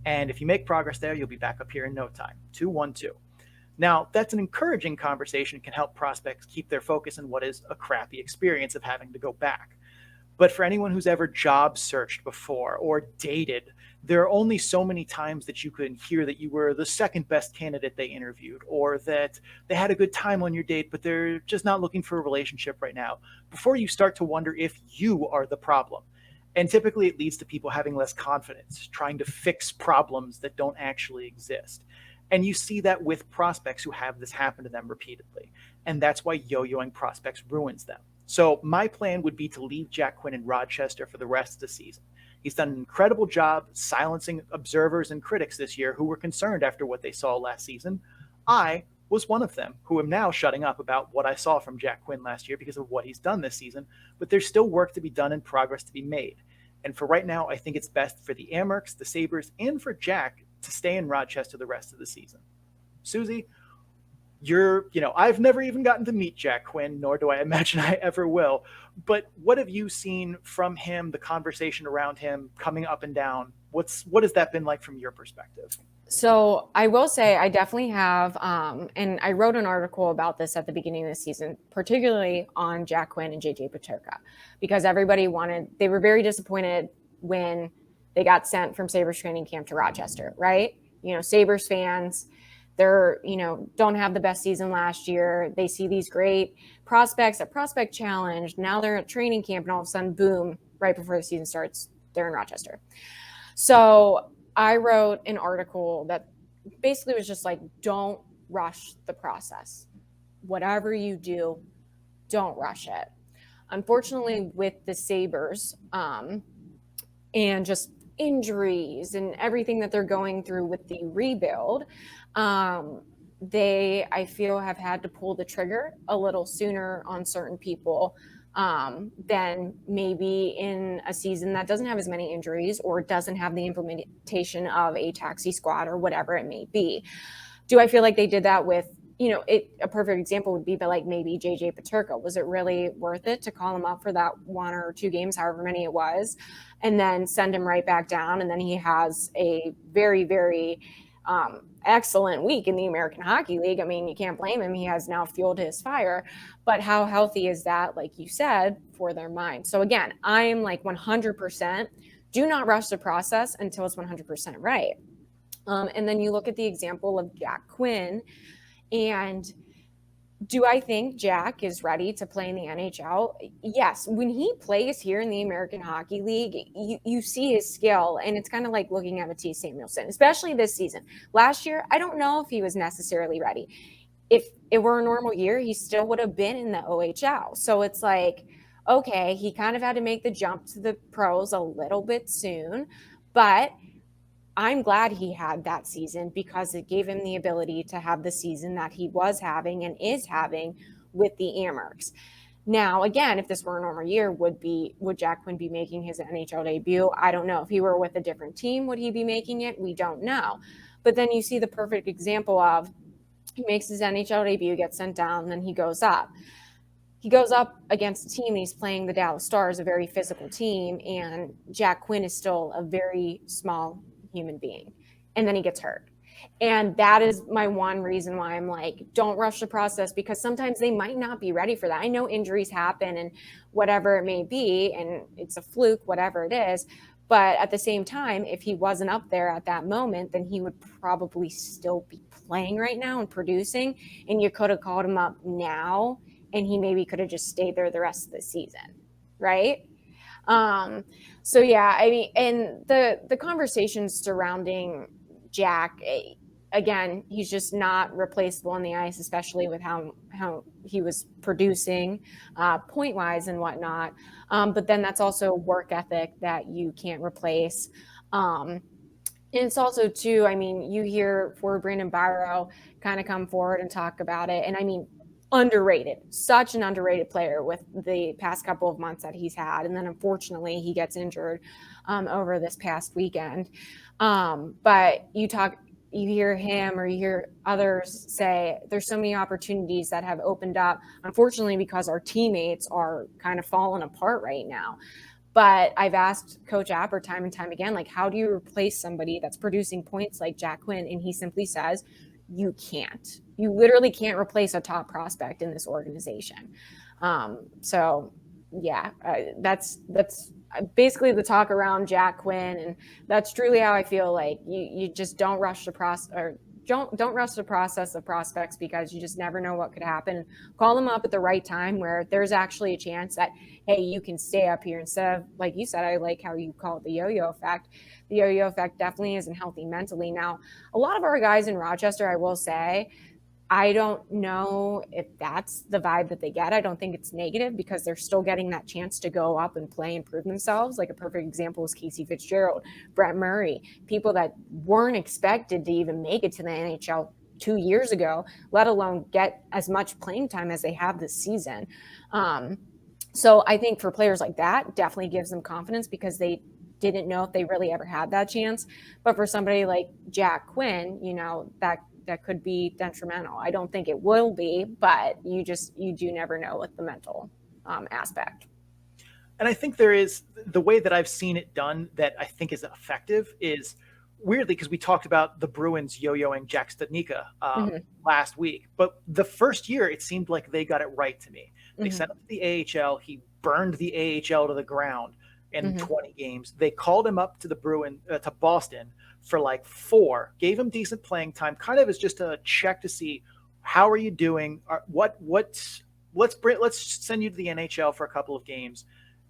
And if you make progress there, you'll be back up here in no time. 2-1-2. Now, that's an encouraging conversation, can help prospects keep their focus on what is a crappy experience of having to go back. But for anyone who's ever job searched before or dated, there are only so many times that you can hear that you were the second best candidate they interviewed, or that they had a good time on your date, but they're just not looking for a relationship right now, before you start to wonder if you are the problem. And typically it leads to people having less confidence, trying to fix problems that don't actually exist. And you see that with prospects who have this happen to them repeatedly. And that's why yo-yoing prospects ruins them. So my plan would be to leave Jack Quinn in Rochester for the rest of the season. He's done an incredible job silencing observers and critics this year who were concerned after what they saw last season. I was one of them who am now shutting up about what I saw from Jack Quinn last year because of what he's done this season, but there's still work to be done and progress to be made. And for right now, I think it's best for the Amerks, the Sabres, and for Jack to stay in Rochester the rest of the season. Suzie, I've never even gotten to meet Jack Quinn, nor do I imagine I ever will. But what have you seen from him, the conversation around him coming up and down? What has that been like from your perspective? So I will say I definitely have, and I wrote an article about this at the beginning of the season, particularly on Jack Quinn and JJ Peterka, because they were very disappointed when they got sent from Sabres training camp to Rochester, right? Sabres fans, they're, don't have the best season last year. They see these great prospects at Prospect Challenge. Now they're at training camp and all of a sudden, boom, right before the season starts, they're in Rochester. So I wrote an article that basically was just like, don't rush the process. Whatever you do, don't rush it. Unfortunately, with the Sabres and just injuries and everything that they're going through with the rebuild, they, I feel, have had to pull the trigger a little sooner on certain people than maybe in a season that doesn't have as many injuries or doesn't have the implementation of a taxi squad or whatever it may be. Do I feel like they did that with a perfect example would be, but like maybe JJ Paterka. Was it really worth it to call him up for that 1 or 2 games, however many it was, and then send him right back down? And then he has a very, very excellent week in the American Hockey League. I mean, you can't blame him. He has now fueled his fire. But how healthy is that, like you said, for their mind? So again, I am like 100%. Do not rush the process until it's 100% right. And then you look at the example of Jack Quinn. And do I think Jack is ready to play in the NHL? Yes. When he plays here in the American Hockey League, you see his skill, and it's kind of like looking at Mattias Samuelsson, especially this season. Last year, I don't know if he was necessarily ready. If it were a normal year, he still would have been in the OHL. So it's like, okay, he kind of had to make the jump to the pros a little bit soon, but I'm glad he had that season because it gave him the ability to have the season that he was having and is having with the Amerks. Now, again, if this were a normal year, would Jack Quinn be making his NHL debut? I don't know. If he were with a different team, would he be making it? We don't know. But then you see the perfect example of he makes his NHL debut, gets sent down, and then he goes up. He goes up against a team, and he's playing the Dallas Stars, a very physical team, and Jack Quinn is still a very small human being, and then he gets hurt. And that is my one reason why I'm like, don't rush the process, because sometimes they might not be ready for that. I know injuries happen and whatever it may be, and it's a fluke, whatever it is. But at the same time, if he wasn't up there at that moment, then he would probably still be playing right now and producing. And you could have called him up now, and he maybe could have just stayed there the rest of the season, right? So yeah, I mean, and the conversations surrounding Jack, again, he's just not replaceable on the ice, especially with how he was producing point wise and whatnot. But then that's also work ethic that you can't replace. And it's also too, I mean, you hear for Brandon Byro kind of come forward and talk about it. And I mean, underrated, such an underrated player with the past couple of months that he's had. And then unfortunately he gets injured over this past weekend. But you hear him or you hear others say there's so many opportunities that have opened up, unfortunately, because our teammates are kind of falling apart right now. But I've asked Coach Apper time and time again, like, how do you replace somebody that's producing points like Jack Quinn? And he simply says, you can't. You literally can't replace a top prospect in this organization. So yeah, that's basically the talk around Jack Quinn, and that's truly how I feel. Like you just don't rush the process, or don't rush the process of prospects, because you just never know what could happen. Call them up at the right time where there's actually a chance that, hey, you can stay up here, instead of, like you said, I like how you call it the yo-yo effect. The yo-yo effect definitely isn't healthy mentally. Now, a lot of our guys in Rochester, I will say, I don't know if that's the vibe that they get. I don't think it's negative, because they're still getting that chance to go up and play and prove themselves. Like a perfect example is Casey Fitzgerald, Brett Murray, people that weren't expected to even make it to the NHL 2 years ago, let alone get as much playing time as they have this season. So I think for players like that, definitely gives them confidence, because they didn't know if they really ever had that chance. But for somebody like Jack Quinn, you know, that could be detrimental. I don't think it will be, but you do never know with the mental aspect. And I think there is, the way that I've seen it done that I think is effective is, weirdly, because we talked about the Bruins yo-yoing Jack Studnicka last week, but the first year it seemed like they got it right to me. They sent him to the AHL. He burned the AHL to the ground in 20 games. They called him up to the to Boston for like 4, gave him decent playing time, kind of as just a check to see, how are you doing? Let's send you to the NHL for a couple of games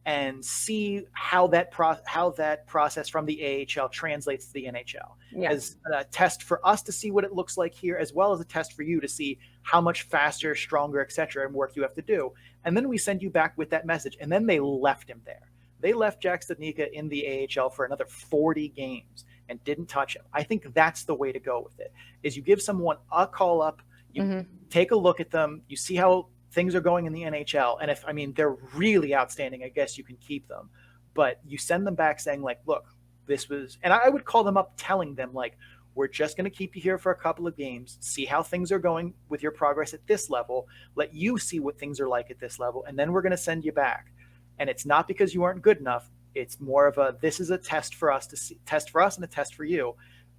and see how that process from the AHL translates to the NHL, as a test for us to see what it looks like here, as well as a test for you to see how much faster, stronger, etc., and work you have to do. And then we send you back with that message. And then they left him there. They left Jack Studnicka in the AHL for another 40 games and didn't touch him. I think that's the way to go with it, is you give someone a call up, you take a look at them, you see how things are going in the NHL. And if, I mean, they're really outstanding, I guess you can keep them, but you send them back saying like, look, this was, and I would call them up telling them like, We're just going to keep you here for a couple of games, see how things are going with your progress at this level, let you see what things are like at this level, and then we're going to send you back. And it's not because you aren't good enough. It's more of this is a test for us and a test for you.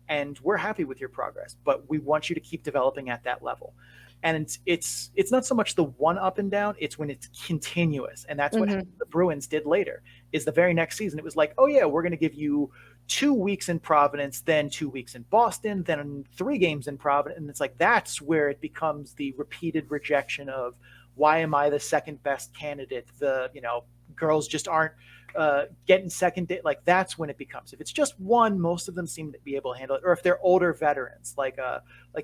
And we're happy with your progress, but we want you to keep developing at that level. And it's not so much the one up and down, it's when it's continuous. And that's what the Bruins did later, is the very next season. It was like, oh yeah, we're going to give you 2 weeks in Providence, then 2 weeks in Boston, then 3 games in Providence. And it's like, that's where it becomes the repeated rejection of, why am I the second best candidate? Girls just aren't getting second date. Like, that's when it becomes, if it's just one, most of them seem to be able to handle it. Or if they're older veterans, like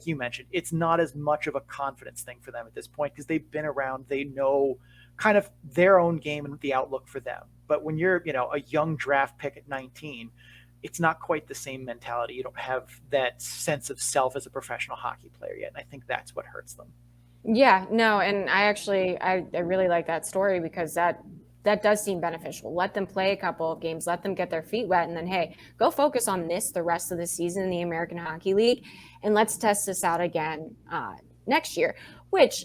you mentioned, it's not as much of a confidence thing for them at this point, because they've been around, they know kind of their own game and the outlook for them. But when you're, a young draft pick at 19, it's not quite the same mentality. You don't have that sense of self as a professional hockey player yet. And I think that's what hurts them. Yeah, no. And I really like that story, because that does seem beneficial. Let them play a couple of games, let them get their feet wet, and then, hey, go focus on the rest of the season in the American Hockey League, and let's test this out again next year. Which,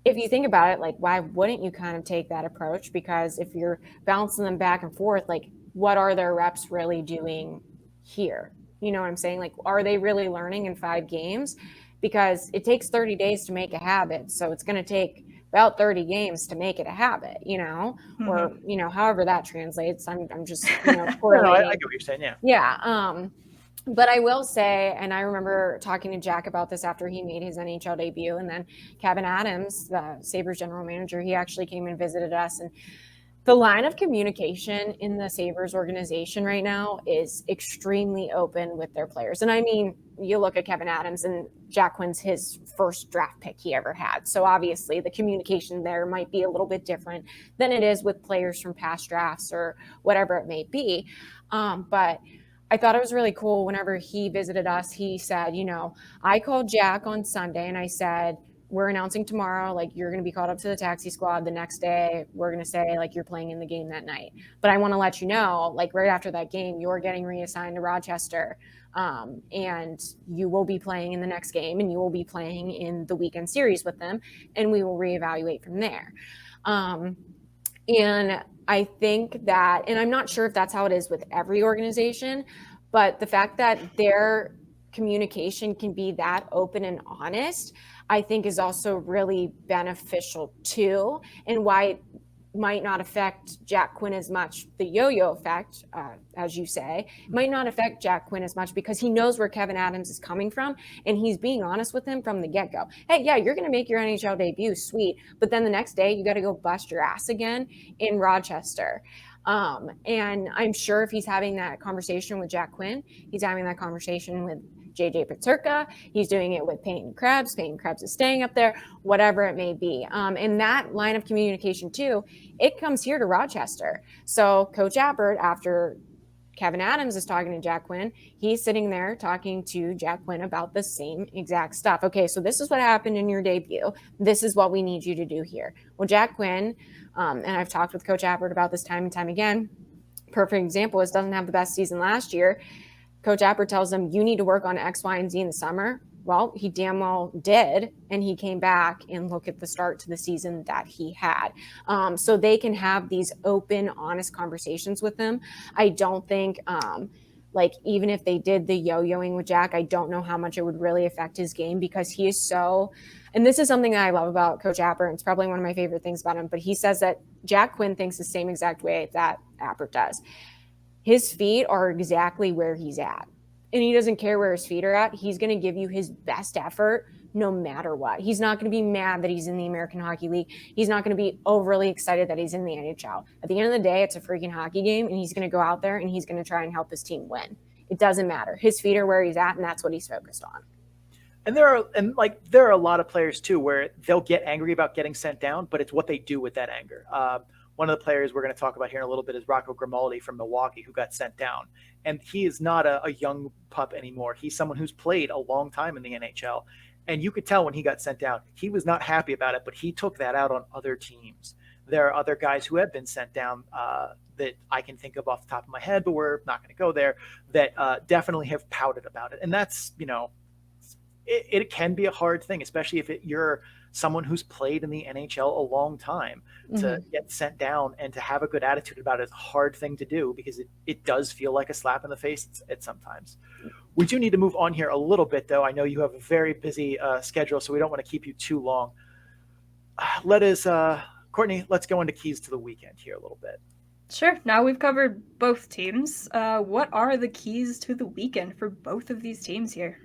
if you think about it, like, why wouldn't you kind of take that approach? Because if you're bouncing them back and forth, like, what are their reps really doing here? You know what I'm saying? Like, are they really learning in 5 games? Because it takes 30 days to make a habit. So it's going to take about 30 games to make it a habit, or, however that translates. I'm just, No, I get what you're saying. Yeah. Yeah. But I will say, and I remember talking to Jack about this after he made his NHL debut, and then Kevin Adams, the Sabres general manager, he actually came and visited us, and the line of communication in the Sabres organization right now is extremely open with their players. And I mean, you look at Kevin Adams, and Jack Quinn's his first draft pick he ever had. So obviously the communication there might be a little bit different than it is with players from past drafts or whatever it may be. But I thought it was really cool. Whenever he visited us, he said, I called Jack on Sunday and I said, we're announcing tomorrow, like, you're going to be called up to the taxi squad. The next day, we're going to say, like, you're playing in the game that night. But I want to let you know, like, right after that game, you're getting reassigned to Rochester, and you will be playing in the next game, and you will be playing in the weekend series with them, and we will reevaluate from there. And I think that, and I'm not sure if that's how it is with every organization, but the fact that their communication can be that open and honest, I think is also really beneficial too, and why it might not affect Jack Quinn as much. The yo-yo effect, as you say, might not affect Jack Quinn as much, because he knows where Kevin Adams is coming from, and he's being honest with him from the get-go. Hey, yeah, you're going to make your NHL debut, sweet, but then the next day you got to go bust your ass again in Rochester. And I'm sure if he's having that conversation with Jack Quinn, he's having that conversation with JJ Peterka, he's doing it with Peyton Krebs. Peyton Krebs is staying up there, whatever it may be. And that line of communication too, it comes here to Rochester. So Coach Appert, after Kevin Adams is talking to Jack Quinn, he's sitting there talking to Jack Quinn about the same exact stuff. Okay, so this is what happened in your debut. This is what we need you to do here. Well, Jack Quinn, and I've talked with Coach Appert about this time and time again, perfect example is doesn't have the best season last year. Coach Appert tells him, you need to work on X, Y, and Z in the summer. Well, he damn well did. And he came back and look at the start to the season that he had. So they can have these open, honest conversations with him. I don't think, even if they did the yo-yoing with Jack, I don't know how much it would really affect his game, because he is so, and this is something that I love about Coach Appert. It's probably one of my favorite things about him, but he says that Jack Quinn thinks the same exact way that Appert does. His feet are exactly where he's at, and he doesn't care where his feet are at. He's going to give you his best effort no matter what. He's not going to be mad that he's in the American Hockey League. He's not going to be overly excited that he's in the NHL. At the end of the day, it's a freaking hockey game, and he's going to go out there and he's going to try and help his team win. It doesn't matter. His feet are where he's at, and that's what he's focused on. And there are a lot of players too where they'll get angry about getting sent down, but it's what they do with that anger. One of the players we're going to talk about here in a little bit is Rocco Grimaldi from Milwaukee, who got sent down. And he is not a young pup anymore. He's someone who's played a long time in the NHL. And you could tell when he got sent down, he was not happy about it, but he took that out on other teams. There are other guys who have been sent down that I can think of off the top of my head, but we're not going to go there, that definitely have pouted about it. And that's, it can be a hard thing, especially if you're someone who's played in the NHL a long time. To get sent down and to have a good attitude about it is a hard thing to do, because it does feel like a slap in the face at sometimes. We do need to move on here a little bit, though. I know you have a very busy schedule, so we don't want to keep you too long. Courtney, let's go into keys to the weekend here a little bit. Sure. Now we've covered both teams. What are the keys to the weekend for both of these teams here?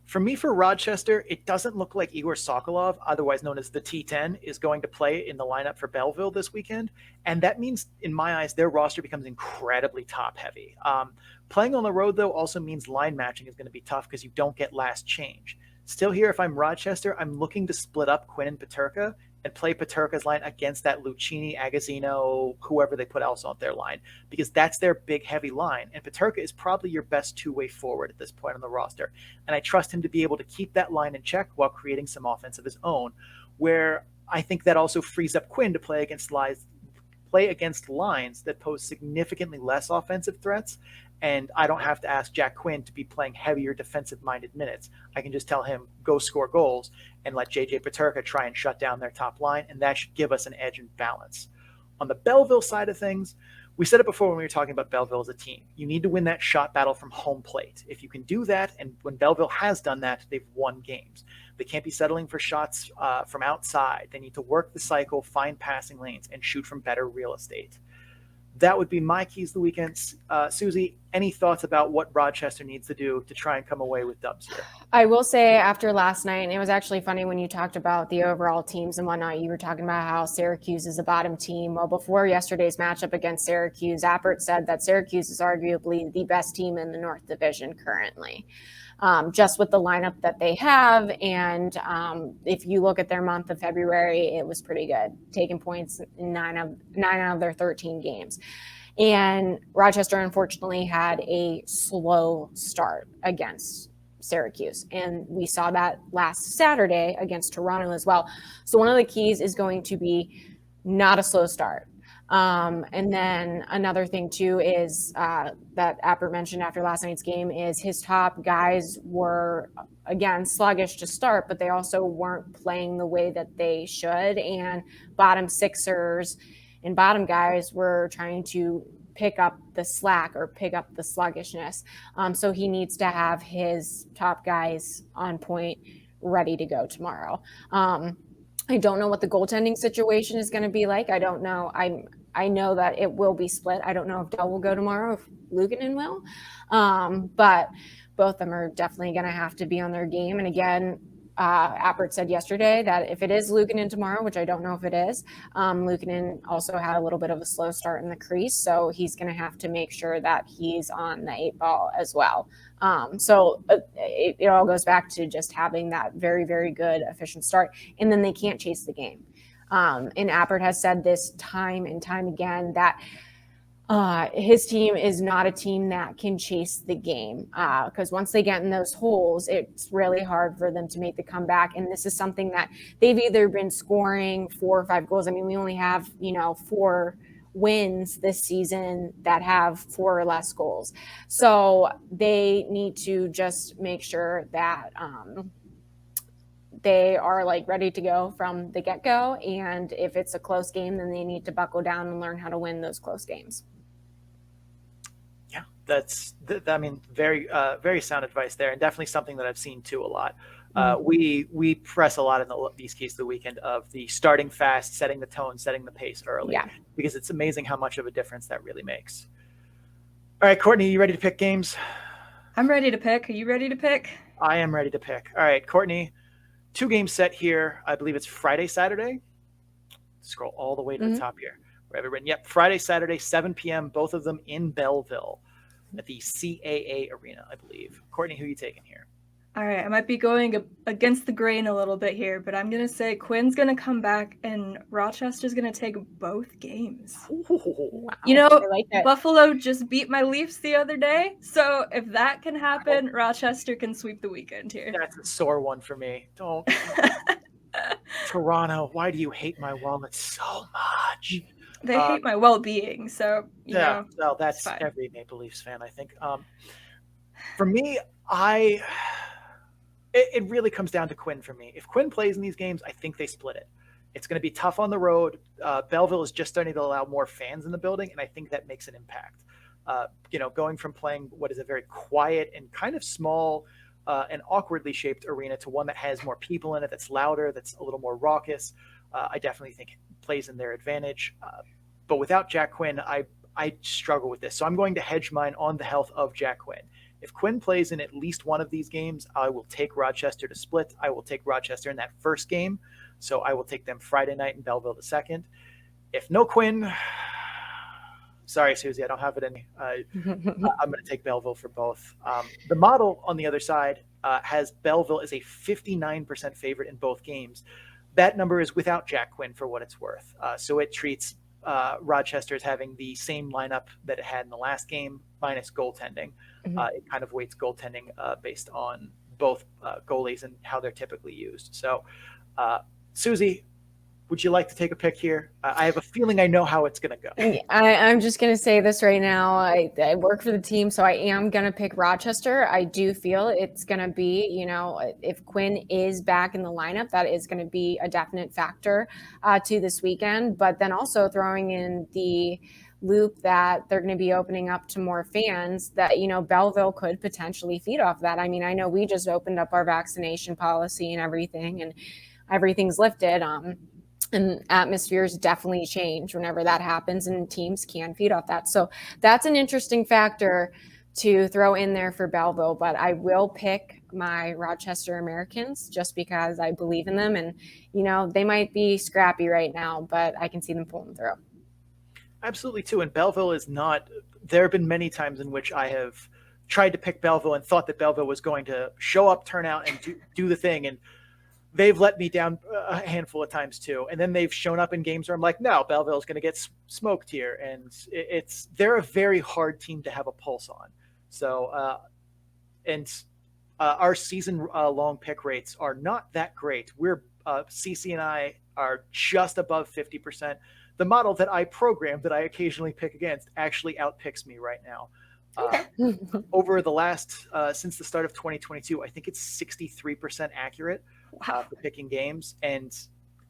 For me, for Rochester, it doesn't look like Igor Sokolov, otherwise known as the T10, is going to play in the lineup for Belleville this weekend. And that means, in my eyes, their roster becomes incredibly top-heavy. Playing on the road, though, also means line matching is going to be tough because you don't get last change. Still here, if I'm Rochester, I'm looking to split up Quinn and Peterka and play Peterka's line against that Lucchini, Agazzino, whoever they put else on their line, because that's their big, heavy line. And Peterka is probably your best two-way forward at this point on the roster. And I trust him to be able to keep that line in check while creating some offense of his own, where I think that also frees up Quinn to play against lines that pose significantly less offensive threats. And I don't have to ask Jack Quinn to be playing heavier defensive-minded minutes. I can just tell him, go score goals, and let J.J. Peterka try and shut down their top line, and that should give us an edge and balance. On the Belleville side of things, we said it before when we were talking about Belleville as a team. You need to win that shot battle from home plate. If you can do that, and when Belleville has done that, they've won games. They can't be settling for shots from outside. They need to work the cycle, find passing lanes, and shoot from better real estate. That would be my keys to the weekend. Suzie, any thoughts about what Rochester needs to do to try and come away with dubs here? I will say, after last night, and it was actually funny when you talked about the overall teams and whatnot, you were talking about how Syracuse is a bottom team. Well, before yesterday's matchup against Syracuse, Amerks said that Syracuse is arguably the best team in the North Division currently. Just with the lineup that they have. And if you look at their month of February, it was pretty good, taking points in 9 out of their 13 games. And Rochester, unfortunately, had a slow start against Syracuse. And we saw that last Saturday against Toronto as well. So one of the keys is going to be not a slow start. And then another thing too is that Appert mentioned after last night's game is his top guys were, again, sluggish to start, but they also weren't playing the way that they should. And bottom sixers and bottom guys were trying to pick up the slack or pick up the sluggishness. So he needs to have his top guys on point, ready to go tomorrow. I don't know what the goaltending situation is going to be like. I don't know. I know that it will be split. I don't know if Dell will go tomorrow, if Luukkonen will. But both of them are definitely going to have to be on their game. And again, Appert said yesterday that if it is Luukkonen tomorrow, which I don't know if it is, Luukkonen also had a little bit of a slow start in the crease. So he's going to have to make sure that he's on the 8 ball as well. So it all goes back to just having that very, very good, efficient start. And then they can't chase the game. And Appert has said this time and time again that his team is not a team that can chase the game because once they get in those holes, it's really hard for them to make the comeback. And this is something that they've either been scoring 4 or 5 goals. I mean, we only have, 4 wins this season that have 4 or less goals. So they need to just make sure that they are ready to go from the get-go. And if it's a close game, then they need to buckle down and learn how to win those close games. Yeah, very, very sound advice there. And definitely something that I've seen too a lot. We press a lot in these keys of the weekend of the starting fast, setting the tone, setting the pace early, because it's amazing how much of a difference that really makes. All right, Courtney, you ready to pick games? I'm ready to pick. Are you ready to pick? I am ready to pick. All right, Courtney, 2 game set here. I believe it's Friday, Saturday. Scroll all the way to the top here. Where I have it written. Yep, Friday, Saturday, 7 p.m., both of them in Belleville at the CAA Arena, I believe. Courtney, who are you taking here? All right, I might be going against the grain a little bit here, but I'm going to say Quinn's going to come back and Rochester's going to take both games. Ooh, wow. Buffalo just beat my Leafs the other day, so if that can happen, Rochester can sweep the weekend here. That's a sore one for me. Don't. Toronto, why do you hate my wallet so much? They hate my well-being, so you know. Well, that's fine. every Maple Leafs fan, I think. For me, it really comes down to Quinn for me. If Quinn plays in these games, I think they split it. It's going to be tough on the road. Belleville is just starting to allow more fans in the building, and I think that makes an impact. Going from playing what is a very quiet and kind of small and awkwardly shaped arena to one that has more people in it, that's louder, that's a little more raucous, I definitely think plays in their advantage. But without Jack Quinn, I struggle with this. So I'm going to hedge mine on the health of Jack Quinn. If Quinn plays in at least one of these games, I will take Rochester to split. I will take Rochester in that first game. So I will take them Friday night in Belleville the second. If no Quinn, sorry, Suzie, I don't have it in me. I'm going to take Belleville for both. The model on the other side has Belleville as a 59% favorite in both games. That number is without Jack Quinn for what it's worth. So it treats Rochester as having the same lineup that it had in the last game, minus goaltending. It kind of weights goaltending based on both goalies and how they're typically used. So, Suzie, would you like to take a pick here? I have a feeling I know how it's going to go. I'm just going to say this right now. I work for the team, so I am going to pick Rochester. I do feel it's going to be, if Quinn is back in the lineup, that is going to be a definite factor to this weekend. But then also throwing in the loop that they're going to be opening up to more fans that, Belleville could potentially feed off that. I mean, I know we just opened up our vaccination policy and everything's lifted. And atmospheres definitely change whenever that happens, and teams can feed off that. So that's an interesting factor to throw in there for Belleville, but I will pick my Rochester Americans just because I believe in them. And, they might be scrappy right now, but I can see them pulling through. Absolutely, too. And Belleville is not – there have been many times in which I have tried to pick Belleville and thought that Belleville was going to show up, turn out, and do the thing. And they've let me down a handful of times too. And then they've shown up in games where I'm like, no, Belleville's going to get smoked here. And they're a very hard team to have a pulse on. So, our season long pick rates are not that great. We're CC and I are just above 50%. The model that I programmed that I occasionally pick against actually outpicks me right now. Over the last, since the start of 2022, I think it's 63% accurate for picking games, and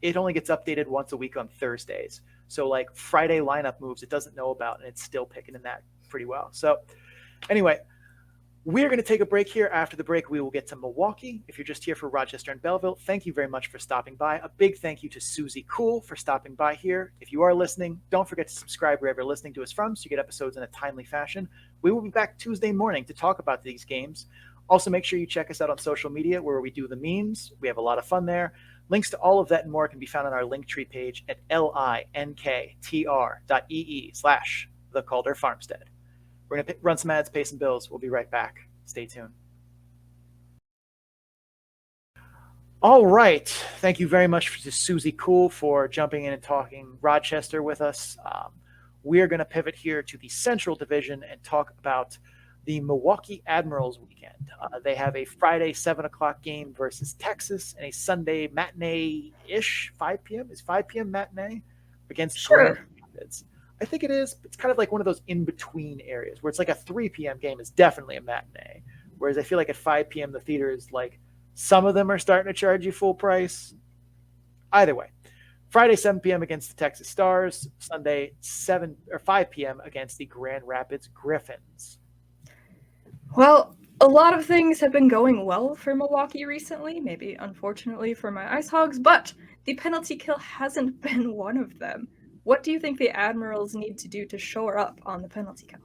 it only gets updated once a week on Thursdays. So like Friday lineup moves, it doesn't know about, and it's still picking in that pretty well. So anyway, we're going to take a break here. After the break, we will get to Milwaukee. If you're just here for Rochester and Belleville, thank you very much for stopping by. A big thank you to Suzie Cool for stopping by here. If you are listening, don't forget to subscribe wherever you're listening to us from so you get episodes in a timely fashion. We will be back Tuesday morning to talk about these games. Also, make sure you check us out on social media where we do the memes. We have a lot of fun there. Links to all of that and more can be found on our Linktree page at linktr.ee/the Calder Farmstead. We're going to run some ads, pay some bills. We'll be right back. Stay tuned. All right. Thank you very much to Suzie Cool for jumping in and talking Rochester with us. We're going to pivot here to the Central Division and talk about the Milwaukee Admirals weekend. They have a Friday 7 o'clock game versus Texas and a Sunday matinee-ish, 5 p.m. Is 5 p.m. matinee against Grand Rapids? I think it is. It's kind of like one of those in-between areas where it's like a 3 p.m. game is definitely a matinee. Whereas I feel like at 5 p.m. the theater is like some of them are starting to charge you full price. Either way, Friday 7 p.m. against the Texas Stars, Sunday 7 or 5 p.m. against the Grand Rapids Griffins. Well, a lot of things have been going well for Milwaukee recently, maybe unfortunately for my Ice Hogs, but the penalty kill hasn't been one of them. What do you think the Admirals need to do to shore up on the penalty kill?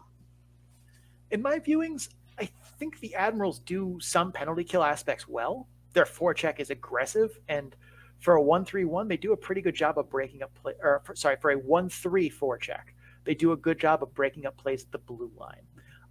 In my viewings, I think the Admirals do some penalty kill aspects well. Their forecheck is aggressive, and for a 1-3-1, they do a pretty good job of breaking up play. For a 1-3 forecheck, they do a good job of breaking up plays at the blue line.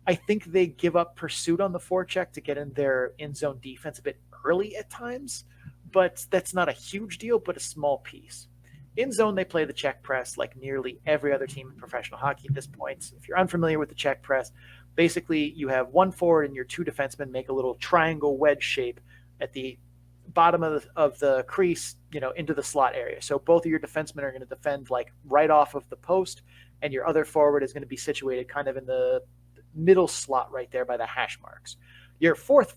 I think they give up pursuit on the forecheck to get in their in-zone defense a bit early at times, but that's not a huge deal, but a small piece. In zone, they play the check press like nearly every other team in professional hockey at this point. If you're unfamiliar with the check press, basically you have one forward and your two defensemen make a little triangle wedge shape at the bottom of the crease, into the slot area. So both of your defensemen are going to defend like right off of the post, and your other forward is going to be situated kind of in the middle slot right there by the hash marks. Your fourth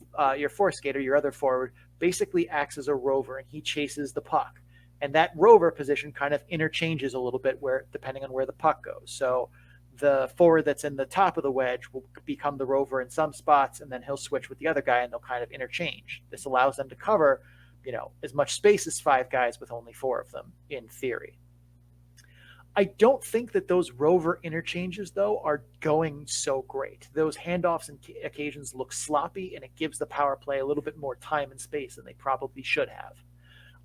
skater, your other forward, basically acts as a rover, and he chases the puck. And that rover position kind of interchanges a little bit depending on where the puck goes. So the forward that's in the top of the wedge will become the rover in some spots, and then he'll switch with the other guy, and they'll kind of interchange. This allows them to cover, as much space as 5 guys with only 4 of them in theory. I don't think that those rover interchanges, though, are going so great. Those handoffs and occasions look sloppy, and it gives the power play a little bit more time and space than they probably should have.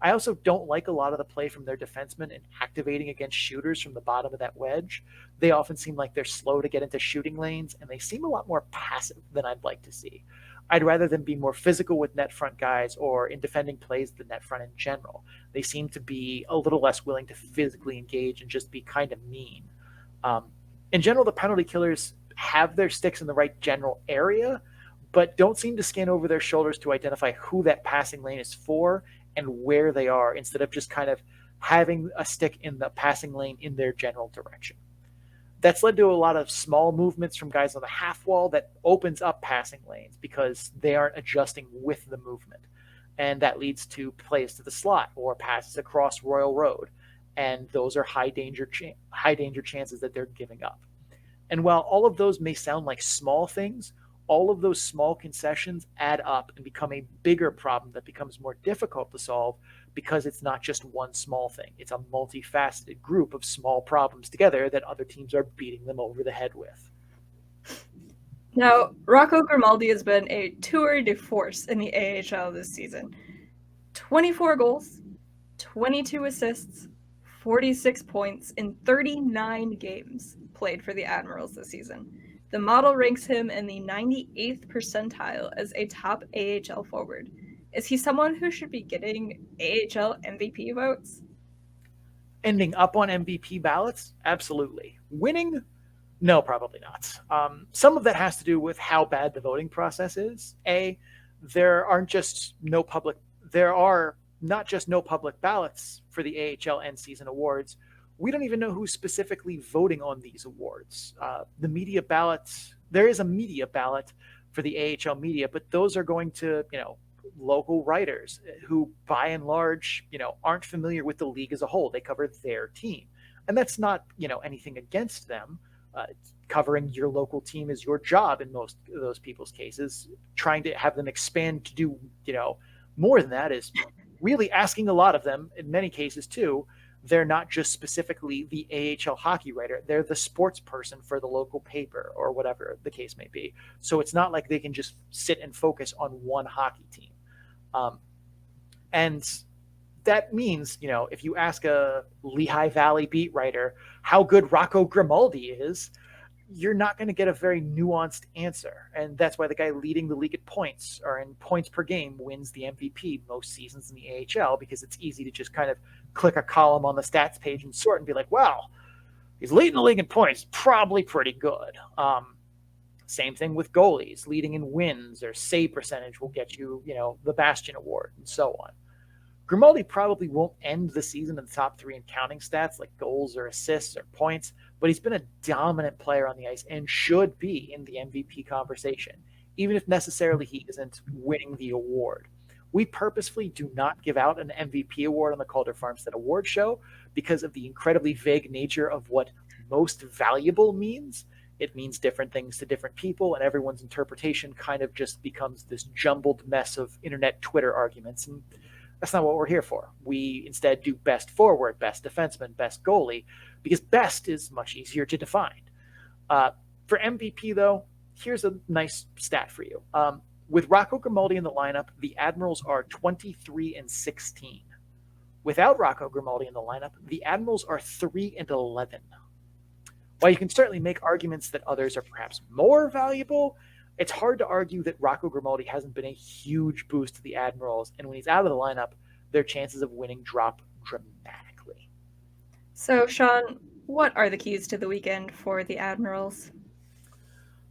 I also don't like a lot of the play from their defensemen in activating against shooters from the bottom of that wedge. They often seem like they're slow to get into shooting lanes, and they seem a lot more passive than I'd like to see. I'd rather them be more physical with net front guys or in defending plays the net front in general. They seem to be a little less willing to physically engage and just be kind of mean. In general, the penalty killers have their sticks in the right general area, but don't seem to scan over their shoulders to identify who that passing lane is for and where they are, instead of just kind of having a stick in the passing lane in their general direction. That's led to a lot of small movements from guys on the half wall that opens up passing lanes because they aren't adjusting with the movement. And that leads to plays to the slot or passes across Royal Road. And those are high danger chances that they're giving up. And while all of those may sound like small things, all of those small concessions add up and become a bigger problem that becomes more difficult to solve because it's not just one small thing. It's a multifaceted group of small problems together that other teams are beating them over the head with. Now, Rocco Grimaldi has been a tour de force in the AHL this season. 24 goals, 22 assists, 46 points in 39 games played for the Admirals this season. The model ranks him in the 98th percentile as a top AHL forward. Is he someone who should be getting AHL MVP votes? Ending up on MVP ballots? Absolutely. Winning? No, probably not. Some of that has to do with how bad the voting process is. There are not just no public ballots for the AHL end season awards. We don't even know who's specifically voting on these awards. The media ballots, there is a media ballot for the AHL media, but those are going to, local writers who by and large, aren't familiar with the league as a whole. They cover their team. And that's not, anything against them. Covering your local team is your job in most of those people's cases. Trying to have them expand to do, more than that is really asking a lot of them in many cases too. They're not just specifically the AHL hockey writer. They're the sports person for the local paper or whatever the case may be. So it's not like they can just sit and focus on one hockey team. And that means, if you ask a Lehigh Valley beat writer how good Rocco Grimaldi is, you're not going to get a very nuanced answer. And that's why the guy leading the league at points or in points per game wins the MVP most seasons in the AHL, because it's easy to just kind of click a column on the stats page and sort and be like, wow, he's leading the league in points, probably pretty good. Same thing with goalies. Leading in wins or save percentage will get you, the Bastion Award and so on. Grimaldi probably won't end the season in the top 3 in counting stats like goals or assists or points, but he's been a dominant player on the ice and should be in the MVP conversation, even if necessarily he isn't winning the award. We purposefully do not give out an MVP award on the Calder Farmstead Award Show because of the incredibly vague nature of what most valuable means. It means different things to different people, and everyone's interpretation kind of just becomes this jumbled mess of internet Twitter arguments, and that's not what we're here for. We instead do best forward, best defenseman, best goalie, because best is much easier to define. For MVP, though, here's a nice stat for you. With Rocco Grimaldi in the lineup, the Admirals are 23-16. Without Rocco Grimaldi in the lineup, the Admirals are 3-11. While you can certainly make arguments that others are perhaps more valuable, it's hard to argue that Rocco Grimaldi hasn't been a huge boost to the Admirals, and when he's out of the lineup, their chances of winning drop dramatically. So, Sean, what are the keys to the weekend for the Admirals?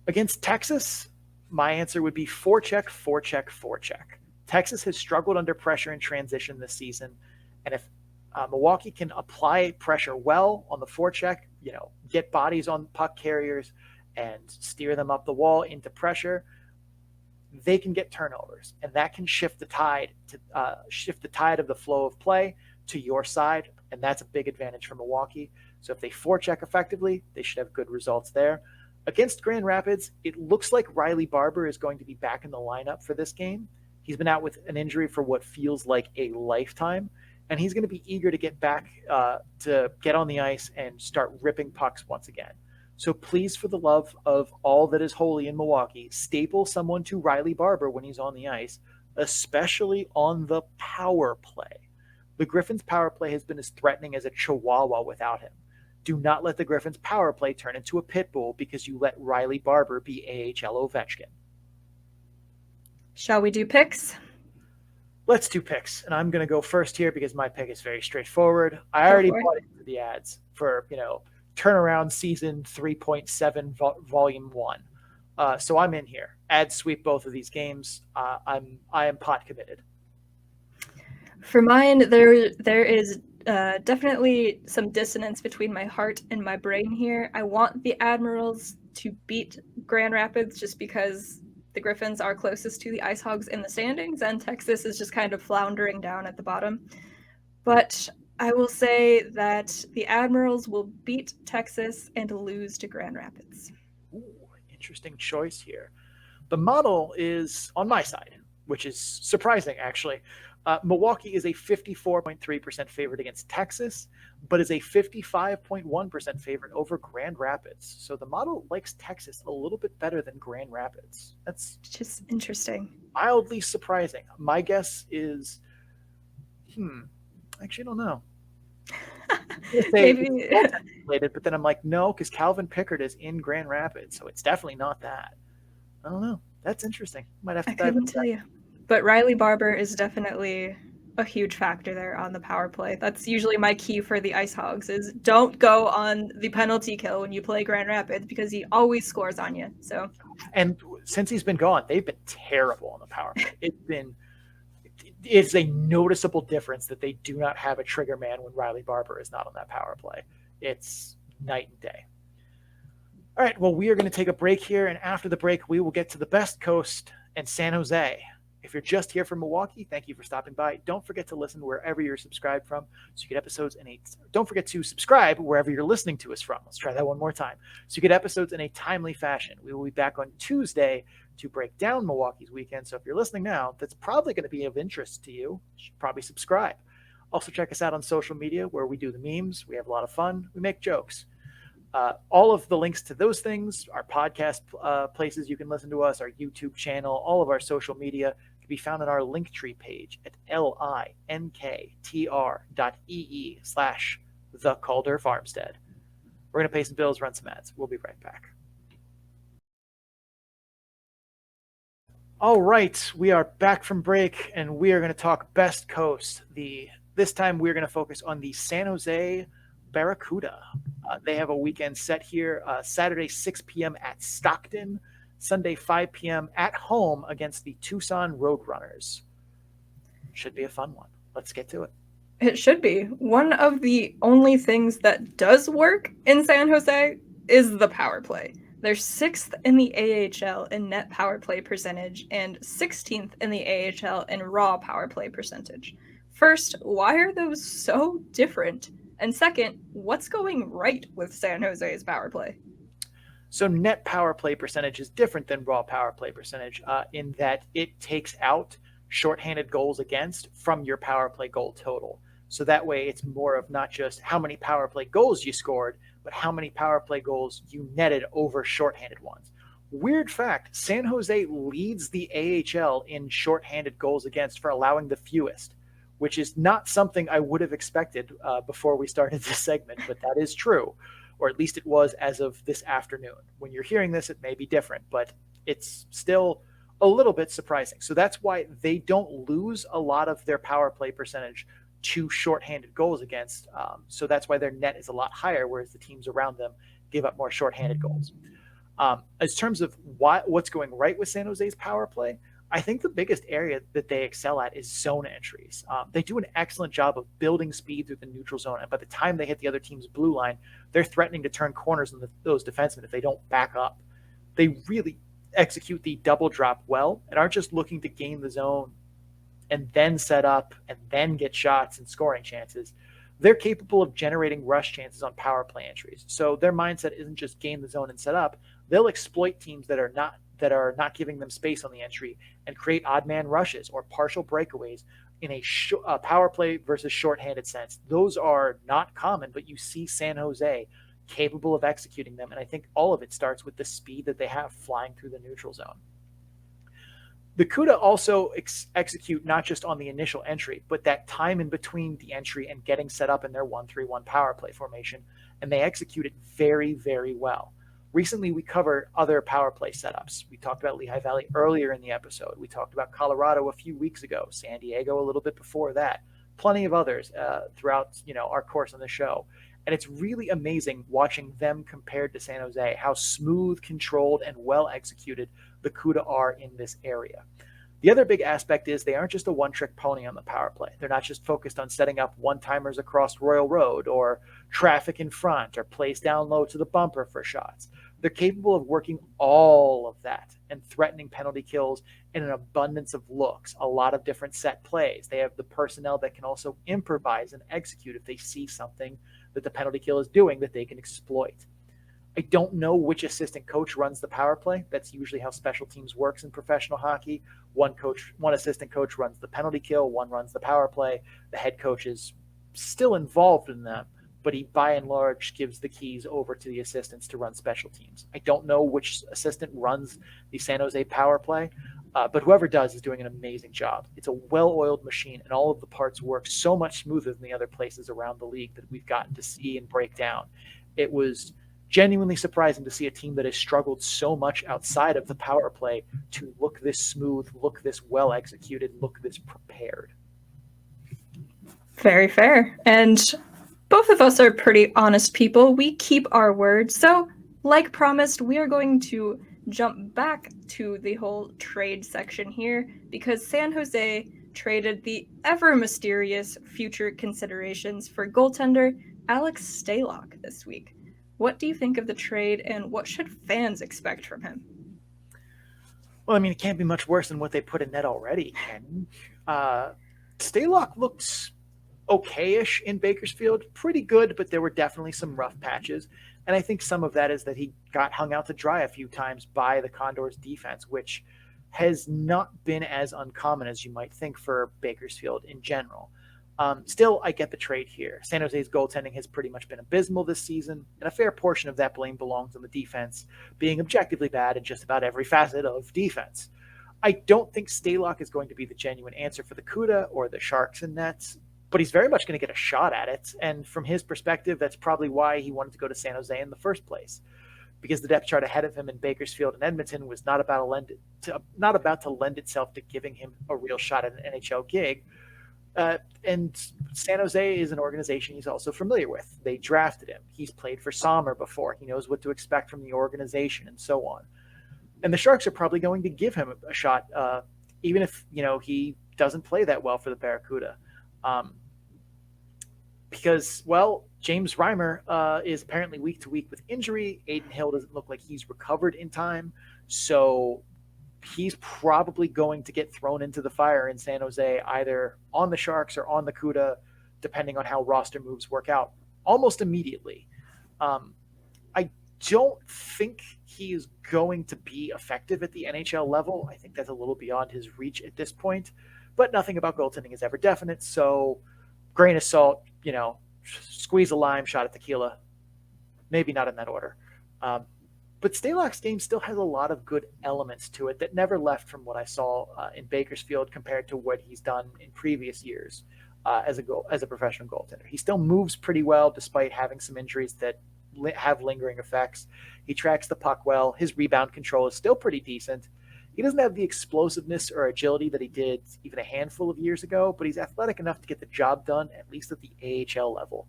Against Texas, my answer would be forecheck, forecheck, forecheck. Texas has struggled under pressure in transition this season. And if Milwaukee can apply pressure well on the forecheck, get bodies on puck carriers and steer them up the wall into pressure, they can get turnovers, and that can shift the tide of the flow of play to your side, and that's a big advantage for Milwaukee. So if they forecheck effectively, they should have good results there. Against Grand Rapids, it looks like Riley Barber is going to be back in the lineup for this game. He's been out with an injury for what feels like a lifetime, and he's going to be eager to get back to get on the ice and start ripping pucks once again. So please, for the love of all that is holy in Milwaukee, staple someone to Riley Barber when he's on the ice, especially on the power play. The Griffins' power play has been as threatening as a chihuahua without him. Do not let the Griffins' power play turn into a pit bull because you let Riley Barber be AHL Ovechkin. Shall we do picks? Let's do picks. And I'm going to go first here because my pick is very straightforward. I already bought into the ads for, turnaround season 3.7 volume 1. So I'm in here. Ad sweep both of these games. I am pot committed. For mine, there is definitely some dissonance between my heart and my brain here. I want the Admirals to beat Grand Rapids just because the Griffins are closest to the Ice Hogs in the standings, and Texas is just kind of floundering down at the bottom. But I will say that the Admirals will beat Texas and lose to Grand Rapids. Ooh, interesting choice here. The model is on my side, which is surprising, actually. Milwaukee is a 54.3% favorite against Texas, but is a 55.1% favorite over Grand Rapids. So the model likes Texas a little bit better than Grand Rapids. That's just interesting. Mildly surprising. My guess is, actually, I don't know. Maybe related, but then I'm like, no, because Calvin Pickard is in Grand Rapids, so it's definitely not that. I don't know. That's interesting. Might have to. I couldn't tell you. But Riley Barber is definitely a huge factor there on the power play. That's usually my key for the Ice Hogs is don't go on the penalty kill when you play Grand Rapids because he always scores on you. So, and since he's been gone, they've been terrible on the power play. It's a noticeable difference that they do not have a trigger man when Riley Barber is not on that power play. It's night and day. All right, well, we are going to take a break here, and after the break, we will get to the best coast and San Jose. If you're just here from Milwaukee, thank you for stopping by. Don't forget to listen wherever you're subscribed from. So you get episodes don't forget to subscribe wherever you're listening to us from. Let's try that one more time. So you get episodes in a timely fashion. We will be back on Tuesday to break down Milwaukee's weekend. So if you're listening now, that's probably going to be of interest to you. You should probably subscribe. Also check us out on social media where we do the memes. We have a lot of fun. We make jokes. All of the links to those things, our podcast places you can listen to us, our YouTube channel, all of our social media can be found on our Linktree page at linktr.ee/the Calder Farmstead. We're going to pay some bills, run some ads. We'll be right back. All right, we are back from break, and we are going to talk Best Coast. This time we're going to focus on the San Jose Barracuda. They have a weekend set here, Saturday 6 p.m. at Stockton, Sunday 5 p.m. at home against the Tucson Roadrunners. Should be a fun one. Let's get to it. It should be. One of the only things that does work in San Jose is the power play. They're 6th in the AHL in net power play percentage and 16th in the AHL in raw power play percentage. First, why are those so different? And second, what's going right with San Jose's power play? So net power play percentage is different than raw power play percentage in that it takes out shorthanded goals against from your power play goal total. So that way it's more of not just how many power play goals you scored, but how many power play goals you netted over shorthanded ones. Weird fact, San Jose leads the AHL in shorthanded goals against for allowing the fewest, which is not something I would have expected before we started this segment, but that is true, or at least it was as of this afternoon. When you're hearing this, it may be different, but it's still a little bit surprising. So that's why they don't lose a lot of their power play percentage to shorthanded goals against. So that's why their net is a lot higher, whereas the teams around them give up more shorthanded goals. As terms of what's going right with San Jose's power play, I think the biggest area that they excel at is zone entries. They do an excellent job of building speed through the neutral zone, and by the time they hit the other team's blue line, they're threatening to turn corners on those defensemen if they don't back up. They really execute the double drop well and aren't just looking to gain the zone and then set up and then get shots and scoring chances. They're capable of generating rush chances on power play entries. So their mindset isn't just gain the zone and set up. They'll exploit teams that are not giving them space on the entry and create odd man rushes or partial breakaways in a power play versus shorthanded sense. Those are not common, but you see San Jose capable of executing them. And I think all of it starts with the speed that they have flying through the neutral zone. The CUDA also execute not just on the initial entry, but that time in between the entry and getting set up in their 1-3-1 power play formation. And they execute it very, very well. Recently, we covered other power play setups. We talked about Lehigh Valley earlier in the episode. We talked about Colorado a few weeks ago, San Diego a little bit before that, plenty of others throughout our course on the show. And it's really amazing watching them compared to San Jose, how smooth, controlled, and well executed the CUDA are in this area. The other big aspect is they aren't just a one-trick pony on the power play. They're not just focused on setting up one-timers across Royal Road or traffic in front or plays down low to the bumper for shots. They're capable of working all of that and threatening penalty kills in an abundance of looks, a lot of different set plays. They have the personnel that can also improvise and execute if they see something that the penalty kill is doing that they can exploit. I don't know which assistant coach runs the power play. That's usually how special teams works in professional hockey. One assistant coach runs the penalty kill, one runs the power play. The head coach is still involved in them, but he by and large gives the keys over to the assistants to run special teams. I don't know which assistant runs the San Jose power play, but whoever does is doing an amazing job. It's a well-oiled machine, and all of the parts work so much smoother than the other places around the league that we've gotten to see and break down. It was genuinely surprising to see a team that has struggled so much outside of the power play to look this smooth, look this well executed, look this prepared. Very fair. And both of us are pretty honest people. We keep our word. So, like promised, we are going to jump back to the whole trade section here because San Jose traded the ever mysterious future considerations for goaltender Alex Stalock this week. What do you think of the trade, and what should fans expect from him? Well, I mean, it can't be much worse than what they put in net already, Ken. Stalock looks okay-ish in Bakersfield. Pretty good, but there were definitely some rough patches. And I think some of that is that he got hung out to dry a few times by the Condors' defense, which has not been as uncommon as you might think for Bakersfield in general. Still, I get the trade here. San Jose's goaltending has pretty much been abysmal this season, and a fair portion of that blame belongs on the defense being objectively bad in just about every facet of defense. I don't think Stalock is going to be the genuine answer for the CUDA or the Sharks in nets, but he's very much going to get a shot at it, and from his perspective, that's probably why he wanted to go to San Jose in the first place, because the depth chart ahead of him in Bakersfield and Edmonton was not about to lend itself to giving him a real shot at an NHL gig. And San Jose is an organization he's also familiar with. They drafted him. He's played for Sommer before. He knows what to expect from the organization and so on. And the Sharks are probably going to give him a shot, even if, he doesn't play that well for the Barracuda. Because, well, James Reimer is apparently week to week with injury. Adin Hill doesn't look like he's recovered in time. So he's probably going to get thrown into the fire in San Jose, either on the Sharks or on the CUDA, depending on how roster moves work out, almost immediately. I don't think he is going to be effective at the NHL level. I think that's a little beyond his reach at this point, but nothing about goaltending is ever definite. So grain of salt, squeeze a lime, shot at tequila, maybe not in that order. But Stalock's game still has a lot of good elements to it that never left from what I saw in Bakersfield compared to what he's done in previous years as a professional goaltender. He still moves pretty well despite having some injuries that have lingering effects. He tracks the puck well. His rebound control is still pretty decent. He doesn't have the explosiveness or agility that he did even a handful of years ago, but he's athletic enough to get the job done, at least at the AHL level.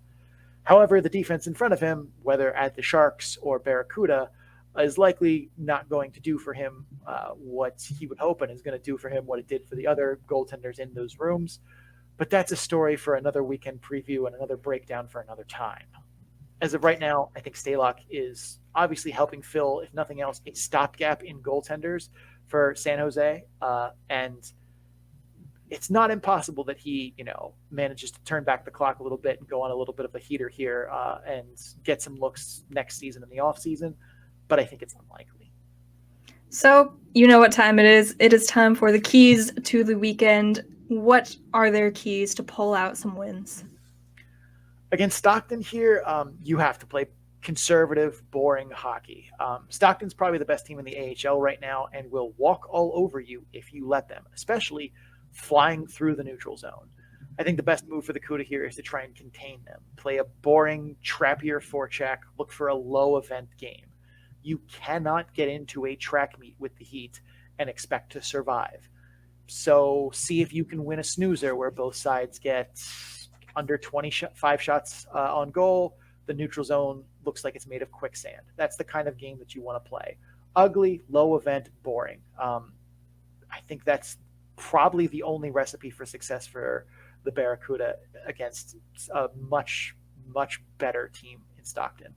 However, the defense in front of him, whether at the Sharks or Barracuda, is likely not going to do for him what he would hope, and is going to do for him what it did for the other goaltenders in those rooms. But that's a story for another weekend preview and another breakdown for another time. As of right now, I think Stalock is obviously helping fill, if nothing else, a stopgap in goaltenders for San Jose. And it's not impossible that he, manages to turn back the clock a little bit and go on a little bit of a heater here and get some looks next season in the offseason. But I think it's unlikely. So, you know what time it is. It is time for the keys to the weekend. What are their keys to pull out some wins? Against Stockton here, you have to play conservative, boring hockey. Stockton's probably the best team in the AHL right now and will walk all over you if you let them, especially flying through the neutral zone. I think the best move for the CUDA here is to try and contain them. Play a boring, trappier forecheck. Look for a low-event game. You cannot get into a track meet with the Heat and expect to survive. So see if you can win a snoozer where both sides get under 25 shots on goal. The neutral zone looks like it's made of quicksand. That's the kind of game that you want to play. Ugly, low event, boring. I think that's probably the only recipe for success for the Barracuda against a much, much better team in Stockton.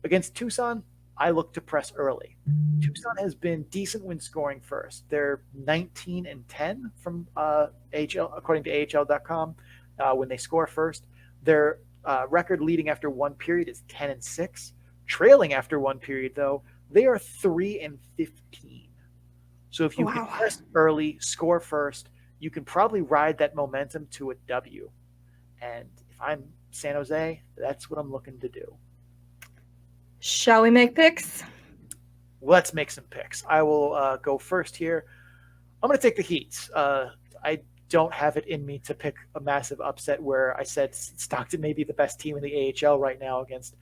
Against Tucson, I look to press early. Tucson has been decent when scoring first. They're 19-10 from AHL, according to AHL.com, when they score first. Their record leading after one period is 10-6. Trailing after one period, though, they are 3-15. So if you can press early, score first, you can probably ride that momentum to a W. And if I'm San Jose, that's what I'm looking to do. Shall we make picks? Let's make some picks. I will go first here. I'm going to take the Heat. I don't have it in me to pick a massive upset where I said Stockton may be the best team in the AHL right now against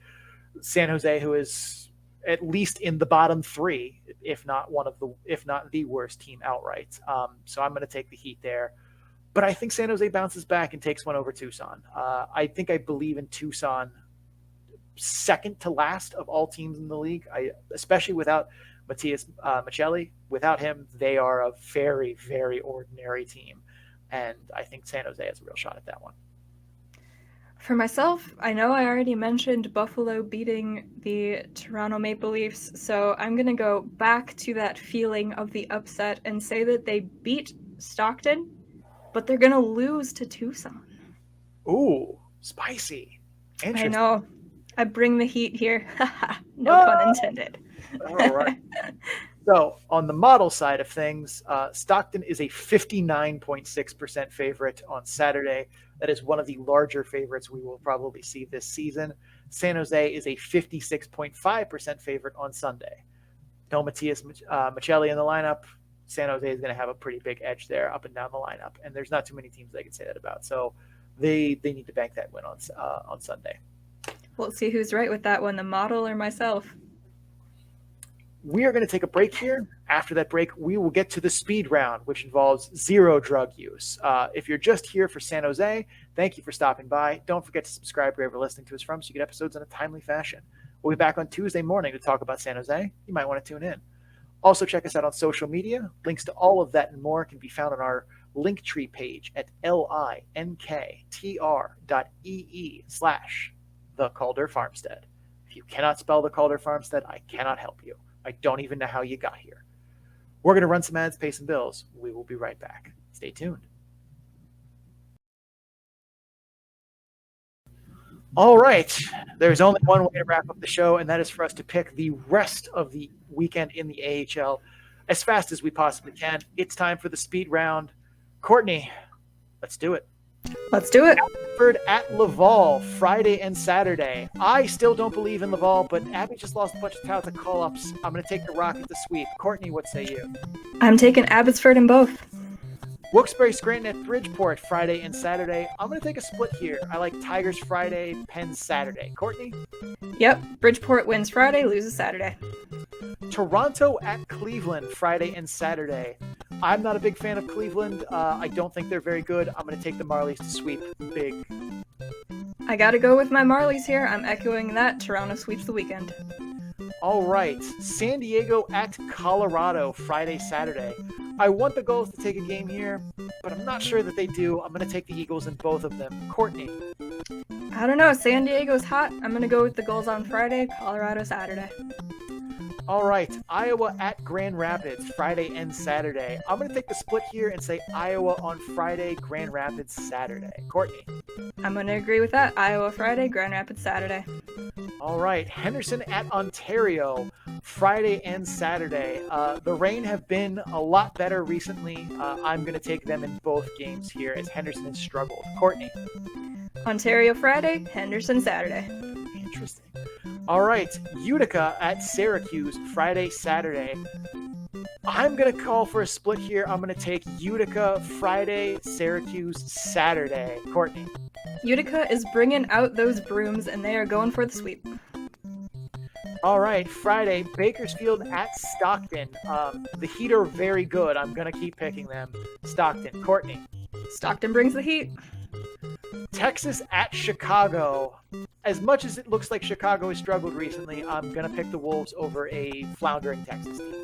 San Jose, who is at least in the bottom three, if not the worst team outright. So I'm going to take the Heat there. But I think San Jose bounces back and takes one over Tucson. I believe in Tucson second to last of all teams in the league. Especially without Matias Michelli. Without him, they are a very, very ordinary team. And I think San Jose has a real shot at that one. For myself, I know I already mentioned Buffalo beating the Toronto Maple Leafs, so I'm going to go back to that feeling of the upset and say that they beat Stockton, but they're going to lose to Tucson. Ooh, spicy. I know. I bring the heat here. No pun intended. All right. So on the model side of things, Stockton is a 59.6% favorite on Saturday. That is one of the larger favorites we will probably see this season. San Jose is a 56.5% favorite on Sunday. No Matias Michelli in the lineup. San Jose is going to have a pretty big edge there up and down the lineup. And there's not too many teams they can say that about. So they need to bank that win on Sunday. We'll see who's right with that one, the model or myself. We are going to take a break here. After that break, we will get to the speed round, which involves zero drug use. If you're just here for San Jose, thank you for stopping by. Don't forget to subscribe wherever you're listening to us from so you get episodes in a timely fashion. We'll be back on Tuesday morning to talk about San Jose. You might want to tune in. Also, check us out on social media. Links to all of that and more can be found on our Linktree page at linktr.ee/the Calder Farmstead. If you cannot spell the Calder Farmstead, I cannot help you. I don't even know how you got here. We're going to run some ads, pay some bills. We will be right back. Stay tuned. All right. There's only one way to wrap up the show, and that is for us to pick the rest of the weekend in the AHL as fast as we possibly can. It's time for the speed round. Courtney, let's do it. Let's do it. Abbotsford at Laval, Friday and Saturday. I still don't believe in Laval, but Abby just lost a bunch of touts at call-ups. I'm going to take the Rocket to sweep. Courtney, what say you? I'm taking Abbotsford in both. Wilkes-Barre Scranton at Bridgeport, Friday and Saturday. I'm going to take a split here. I like Tigers Friday, Pens Saturday. Courtney? Yep. Bridgeport wins Friday, loses Saturday. Toronto at Cleveland, Friday and Saturday. I'm not a big fan of Cleveland. I don't think they're very good. I'm going to take the Marlies to sweep big. I got to go with my Marlies here. I'm echoing that. Toronto sweeps the weekend. All right, San Diego at Colorado, Friday, Saturday. I want the Gulls to take a game here, but I'm not sure that they do. I'm going to take the Eagles in both of them. Courtney. I don't know. San Diego's hot. I'm going to go with the Gulls on Friday, Colorado Saturday. All right, Iowa at Grand Rapids, Friday and Saturday. I'm going to take the split here and say Iowa on Friday, Grand Rapids Saturday. Courtney. I'm going to agree with that. Iowa Friday, Grand Rapids Saturday. All right, Henderson at Ontario, Friday and Saturday. The Reign have been a lot better recently. I'm going to take them in both games here as Henderson has struggled. Courtney. Ontario Friday, Henderson Saturday. Interesting. All right, Utica at Syracuse, Friday, Saturday. I'm going to call for a split here. I'm going to take Utica Friday, Syracuse Saturday. Courtney. Utica is bringing out those brooms, and they are going for the sweep. All right, Friday, Bakersfield at Stockton. The Heat are very good. I'm going to keep picking them. Stockton. Courtney. Stockton brings the heat. Texas at Chicago. As much as it looks like Chicago has struggled recently, I'm going to pick the Wolves over a floundering Texas team.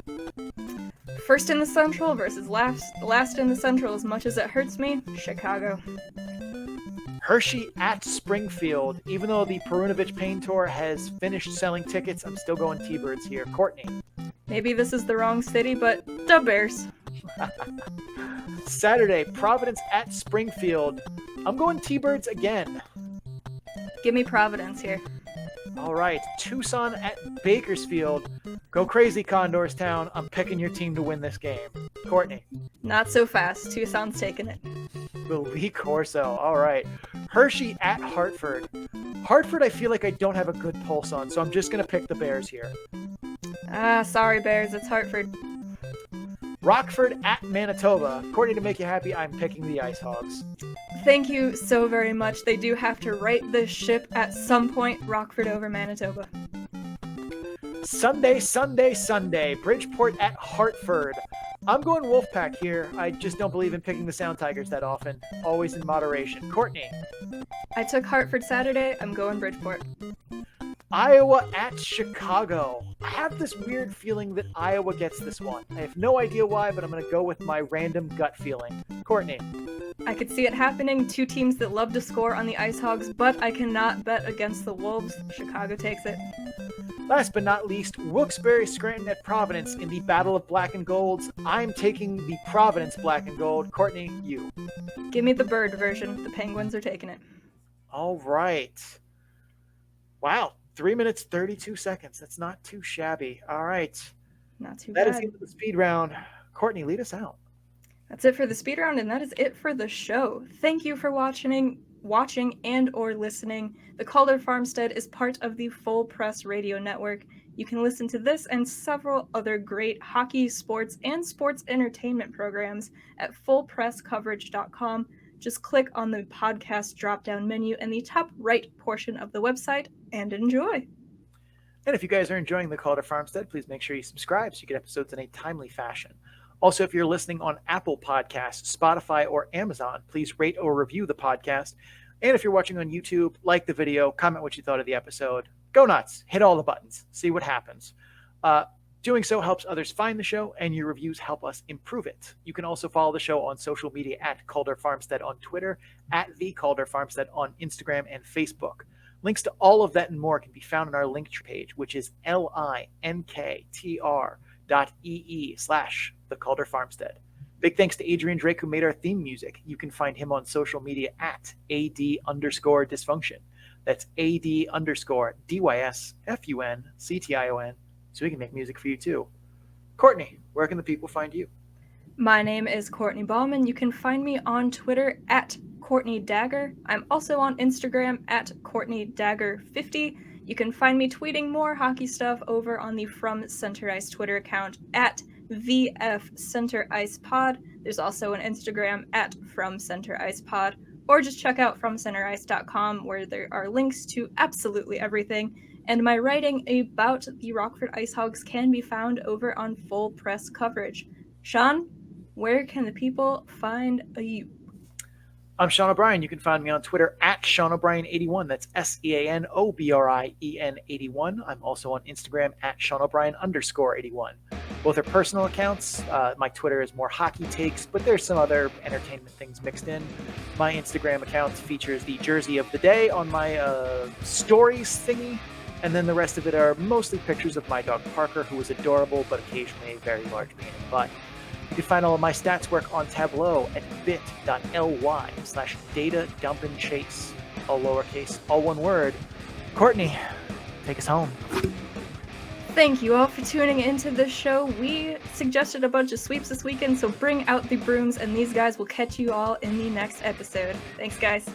First in the Central versus last in the Central. As much as it hurts me, Chicago. Hershey at Springfield. Even though the Perunovic Pain Tour has finished selling tickets, I'm still going T-Birds here. Courtney. Maybe this is the wrong city, but the Bears. Saturday, Providence at Springfield. I'm going T-Birds again. Give me Providence here. All right, Tucson at Bakersfield. Go crazy, Condors Town. I'm picking your team to win this game. Courtney. Not so fast. Tucson's taking it. Lee Corso. All right. Hershey at Hartford. Hartford, I feel like I don't have a good pulse on, so I'm just going to pick the Bears here. Sorry, Bears. It's Hartford. Rockford at Manitoba. Courtney, to make you happy, I'm picking the Ice Hogs. Thank you so very much. They do have to right this ship at some point. Rockford over Manitoba. Sunday. Bridgeport at Hartford. I'm going Wolfpack here. I just don't believe in picking the Sound Tigers that often. Always in moderation. Courtney. I took Hartford Saturday. I'm going Bridgeport. Iowa at Chicago. I have this weird feeling that Iowa gets this one. I have no idea why, but I'm going to go with my random gut feeling. Courtney. I could see it happening. Two teams that love to score on the Ice Hogs, but I cannot bet against the Wolves. Chicago takes it. Last but not least, Wilkes-Barre Scranton at Providence in the Battle of Black and Golds. I'm taking the Providence Black and Gold. Courtney, you. Give me the bird version. The Penguins are taking it. All right. Wow. 3 minutes, 32 seconds. That's not too shabby. All right. Not too bad. That is the end of the speed round. Courtney, lead us out. That's it for the speed round, and that is it for the show. Thank you for watching and or listening. The Calder Farmstead is part of the Full Press Radio Network. You can listen to this and several other great hockey, sports, and sports entertainment programs at fullpresscoverage.com. Just click on the podcast drop-down menu in the top right portion of the website and enjoy. And if you guys are enjoying the Calder Farmstead, please make sure you subscribe so you get episodes in a timely fashion. Also, if you're listening on Apple Podcasts, Spotify, or Amazon, please rate or review the podcast. And if you're watching on YouTube, like the video, comment what you thought of the episode. Go nuts. Hit all the buttons. See what happens. Doing so helps others find the show, and your reviews help us improve it. You can also follow the show on social media at Calder Farmstead on Twitter, at The Calder Farmstead on Instagram and Facebook. Links to all of that and more can be found on our link page, which is linktr.ee/The Calder Farmstead. Big thanks to Adrian Drake, who made our theme music. You can find him on social media at AD_dysfunction. That's AD_DYSFUNCTION. So we can make music for you too. Courtney, where can the people find you? My name is Courtney Bauman. You can find me on Twitter at Courtney Dagger. I'm also on Instagram at CourtneyDagger50. You can find me tweeting more hockey stuff over on the From Center Ice Twitter account at VF Center Ice Pod. There's also an Instagram at From Center Ice Pod, or just check out FromCenterIce.com where there are links to absolutely everything. And my writing about the Rockford Ice Hogs can be found over on Full Press Coverage. Sean, where can the people find you? I'm Sean O'Brien. You can find me on Twitter at Sean O'Brien81. That's SeanObrien81. I'm also on Instagram at Sean O'Brien _81. Both are personal accounts. My Twitter is more hockey takes, but there's some other entertainment things mixed in. My Instagram account features the jersey of the day on my stories thingy. And then the rest of it are mostly pictures of my dog Parker, who is adorable, but occasionally a very large pain in the butt. You can find all of my stats work on Tableau at bit.ly/data-dump-and-chase. All lowercase, all one word. Courtney, take us home. Thank you all for tuning into this show. We suggested a bunch of sweeps this weekend, so bring out the brooms, and these guys will catch you all in the next episode. Thanks, guys.